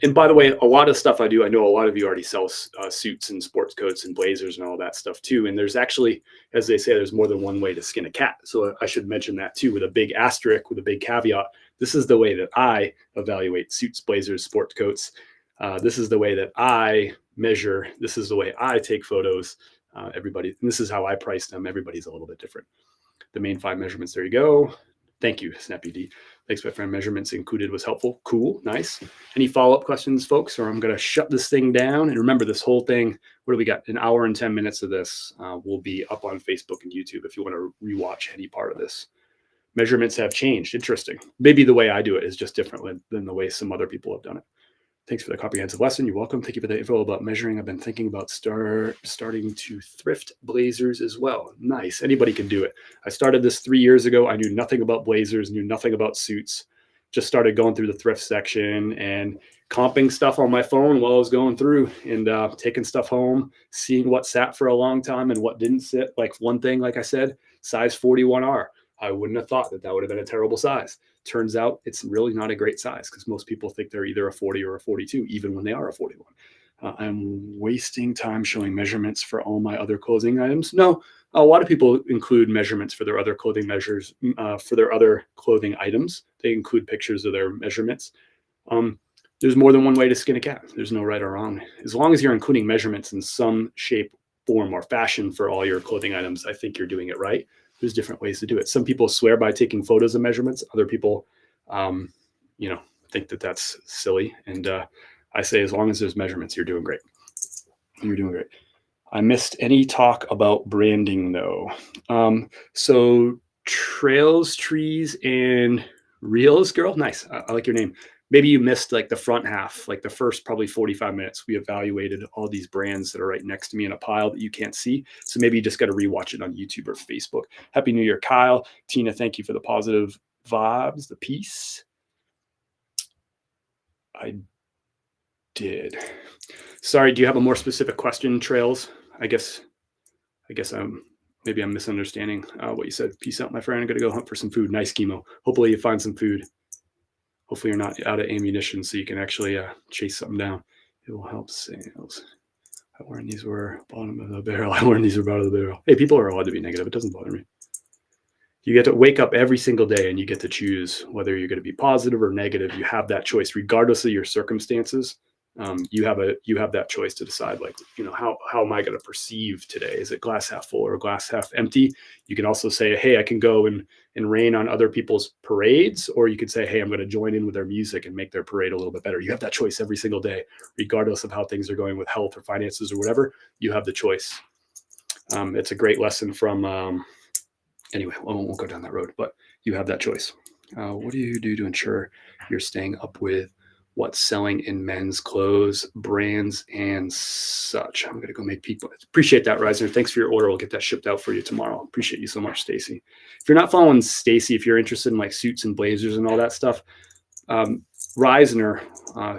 Speaker 1: And by the way, a lot of stuff I do, I know a lot of you already sell suits and sports coats and blazers and all that stuff too. And there's actually, as they say, there's more than one way to skin a cat. So I should mention that too, with a big asterisk, with a big caveat. This is the way that I evaluate suits, blazers, sport coats. This is the way that I measure. This is the way I take photos. Everybody, and this is how I price them. Everybody's a little bit different. The main 5 measurements. There you go. Thank you, Snappy D. Thanks, my friend. Measurements included was helpful. Cool. Nice. Any follow-up questions, folks? Or I'm going to shut this thing down. And remember, this whole thing, what do we got? An hour and 10 minutes of this will be up on Facebook and YouTube if you want to rewatch any part of this. Measurements have changed. Interesting. Maybe the way I do it is just different than the way some other people have done it. Thanks for the comprehensive lesson. You're welcome. Thank you for the info about measuring. I've been thinking about starting to thrift blazers as well. Nice. Anybody can do it. I started this 3 years ago. I knew nothing about blazers, knew nothing about suits. Just started going through the thrift section and comping stuff on my phone while I was going through and taking stuff home, seeing what sat for a long time and what didn't sit. Like one thing, like I said, size 41R. I wouldn't have thought that would have been a terrible size. Turns out it's really not a great size because most people think they're either a 40 or a 42, even when they are a 41. I'm wasting time showing measurements for all my other clothing items. No, a lot of people include measurements for their other clothing measures, for their other clothing items. They include pictures of their measurements. There's more than one way to skin a cat. There's no right or wrong. As long as you're including measurements in some shape, form, or fashion for all your clothing items, I think you're doing it right. There's different ways to do it. Some people swear by taking photos of measurements. Other people, think that that's silly. And I say, as long as there's measurements, you're doing great. You're doing great. I missed any talk about branding though. So trails, trees, and reels, girl. Nice. I like your name. Maybe you missed like the front half, like the first probably 45 minutes. We evaluated all these brands that are right next to me in a pile that you can't see. So maybe you just got to rewatch it on YouTube or Facebook. Happy New Year, Kyle. Tina, thank you for the positive vibes, the peace. I did. Sorry, do you have a more specific question, Trails? I guess maybe I'm misunderstanding what you said. Peace out, my friend. I'm going to go hunt for some food. Nice chemo. Hopefully you find some food. Hopefully you're not out of ammunition so you can actually chase something down. It will help sales. I learned these were bottom of the barrel. I learned these were bottom of the barrel. Hey, people are allowed to be negative. It doesn't bother me. You get to wake up every single day and you get to choose whether you're going to be positive or negative. You have that choice regardless of your circumstances. You have that choice to decide, like, how am I going to perceive today? Is it glass half full or glass half empty? You can also say, hey, I can go and rain on other people's parades, or you could say, hey, I'm going to join in with their music and make their parade a little bit better. You have that choice every single day, regardless of how things are going with health or finances or whatever. You have the choice. It's a great lesson from, anyway, I won't go down that road, but you have that choice. What do you do to ensure you're staying up with what's selling in men's clothes, brands, and such? I'm going to go make people. Appreciate that, Reisner. Thanks for your order. We'll get that shipped out for you tomorrow. Appreciate you so much, Stacy. If you're not following Stacy, if you're interested in like suits and blazers and all that stuff, Reisner,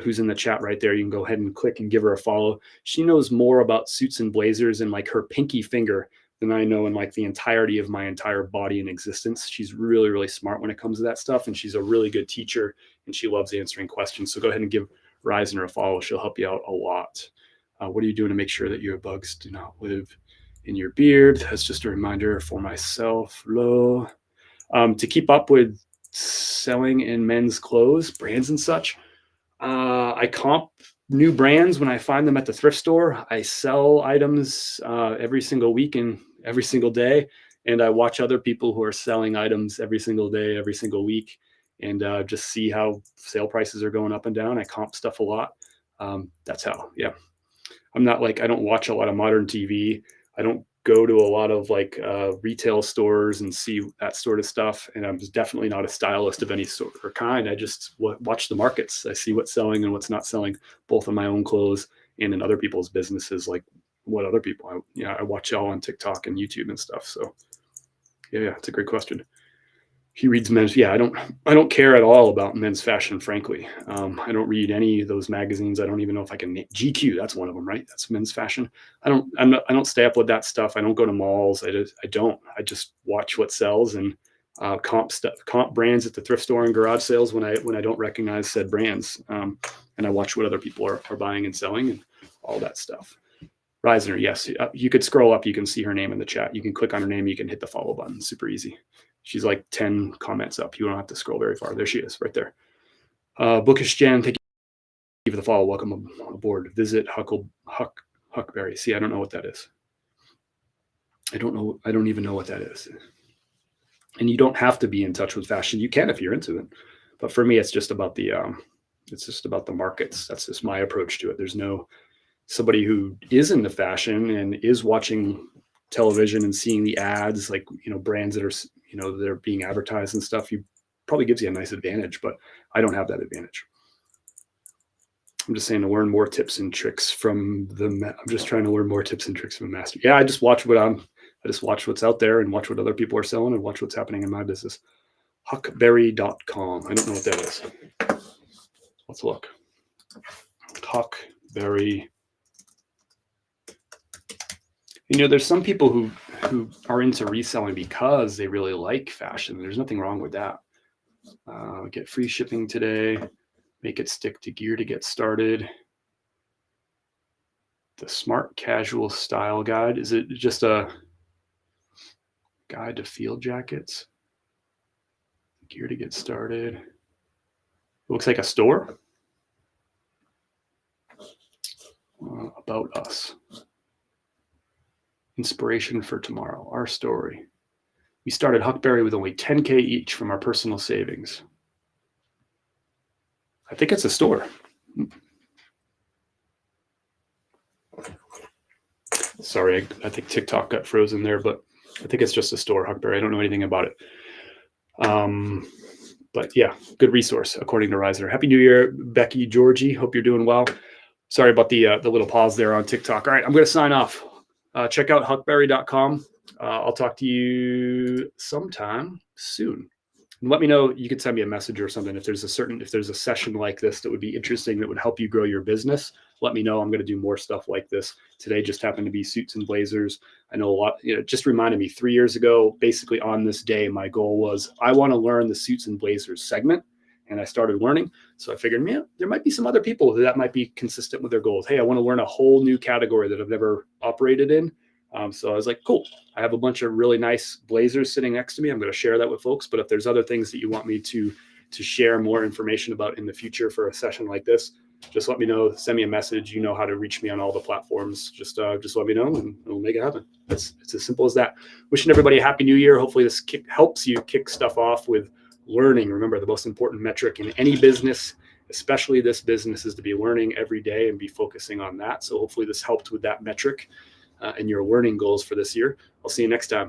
Speaker 1: who's in the chat right there, you can go ahead and click and give her a follow. She knows more about suits and blazers and like her pinky finger than I know in like the entirety of my entire body and existence. She's really, really smart when it comes to that stuff. And she's a really good teacher and she loves answering questions. So go ahead and give Reisner a follow. She'll help you out a lot. What are you doing to make sure that your bugs do not live in your beard? That's just a reminder for myself. To keep up with selling in men's clothes, brands and such. I comp new brands when I find them at the thrift store. I sell items every single week and every single day. And I watch other people who are selling items every single day, every single week, and just see how sale prices are going up and down. I comp stuff a lot. That's how, yeah. I'm not like, I don't watch a lot of modern TV. I don't go to a lot of like retail stores and see that sort of stuff. And I'm definitely not a stylist of any sort or kind. I just watch the markets. I see what's selling and what's not selling, both in my own clothes and in other people's businesses, like what other people, I watch y'all on TikTok and YouTube and stuff. So yeah, it's a great question. He reads men's. Yeah, I don't care at all about men's fashion, frankly. I don't read any of those magazines. I don't even know if I can. GQ, that's one of them, right? That's men's fashion. I don't stay up with that stuff. I don't go to malls. I don't. I just watch what sells and comp brands at the thrift store and garage sales when I don't recognize said brands. And I watch what other people are buying and selling and all that stuff. Reisner, yes, you could scroll up. You can see her name in the chat. You can click on her name. You can hit the follow button. Super easy. She's like 10 comments up. You don't have to scroll very far. There she is, right there. Bookish Jen, thank you for the follow. Welcome aboard. Visit Huckberry. See, I don't know what that is. I don't even know what that is. And you don't have to be in touch with fashion. You can if you're into it. But for me, it's just about the markets. That's just my approach to it. There's no somebody who is into fashion and is watching television and seeing the ads, like, brands that are, they're being advertised and stuff. You probably gives you a nice advantage, but I don't have that advantage. I'm just saying to learn more tips and tricks from I'm just trying to learn more tips and tricks from a master. Yeah, I just watch what's out there and watch what other people are selling and watch what's happening in my business. Huckberry.com. I don't know what that is. Let's look. Huckberry. There's some people who are into reselling because they really like fashion. There's nothing wrong with that. Get free shipping today. Make it stick to gear to get started. The Smart Casual Style Guide. Is it just a guide to field jackets? Gear to get started. It looks like a store. About us. Inspiration for tomorrow. Our story. We started Huckberry with only $10K each from our personal savings. I think it's a store. Sorry, I think TikTok got frozen there, but I think it's just a store, Huckberry. I don't know anything about it. But yeah, good resource, according to Riser. Happy New Year, Becky, Georgie. Hope you're doing well. Sorry about the little pause there on TikTok. All right, I'm going to sign off. Check out huckberry.com. I'll talk to you sometime soon. And let me know. You could send me a message or something if there's a session like this that would be interesting, that would help you grow your business. Let me know. I'm going to do more stuff like this. Today just happened to be suits and blazers. I know a lot. Just reminded me 3 years ago, basically on this day, my goal was I want to learn the suits and blazers segment, and I started learning. So I figured, man, there might be some other people that might be consistent with their goals. Hey, I want to learn a whole new category that I've never operated in. So I was like, cool. I have a bunch of really nice blazers sitting next to me. I'm going to share that with folks. But if there's other things that you want me to share more information about in the future for a session like this, just let me know. Send me a message. You know how to reach me on all the platforms. Just let me know and we'll make it happen. It's as simple as that. Wishing everybody a happy new year. Hopefully this helps you kick stuff off with learning. Remember, the most important metric in any business, especially this business, is to be learning every day and be focusing on that. So hopefully this helped with that metric and your learning goals for this year. I'll see you next time.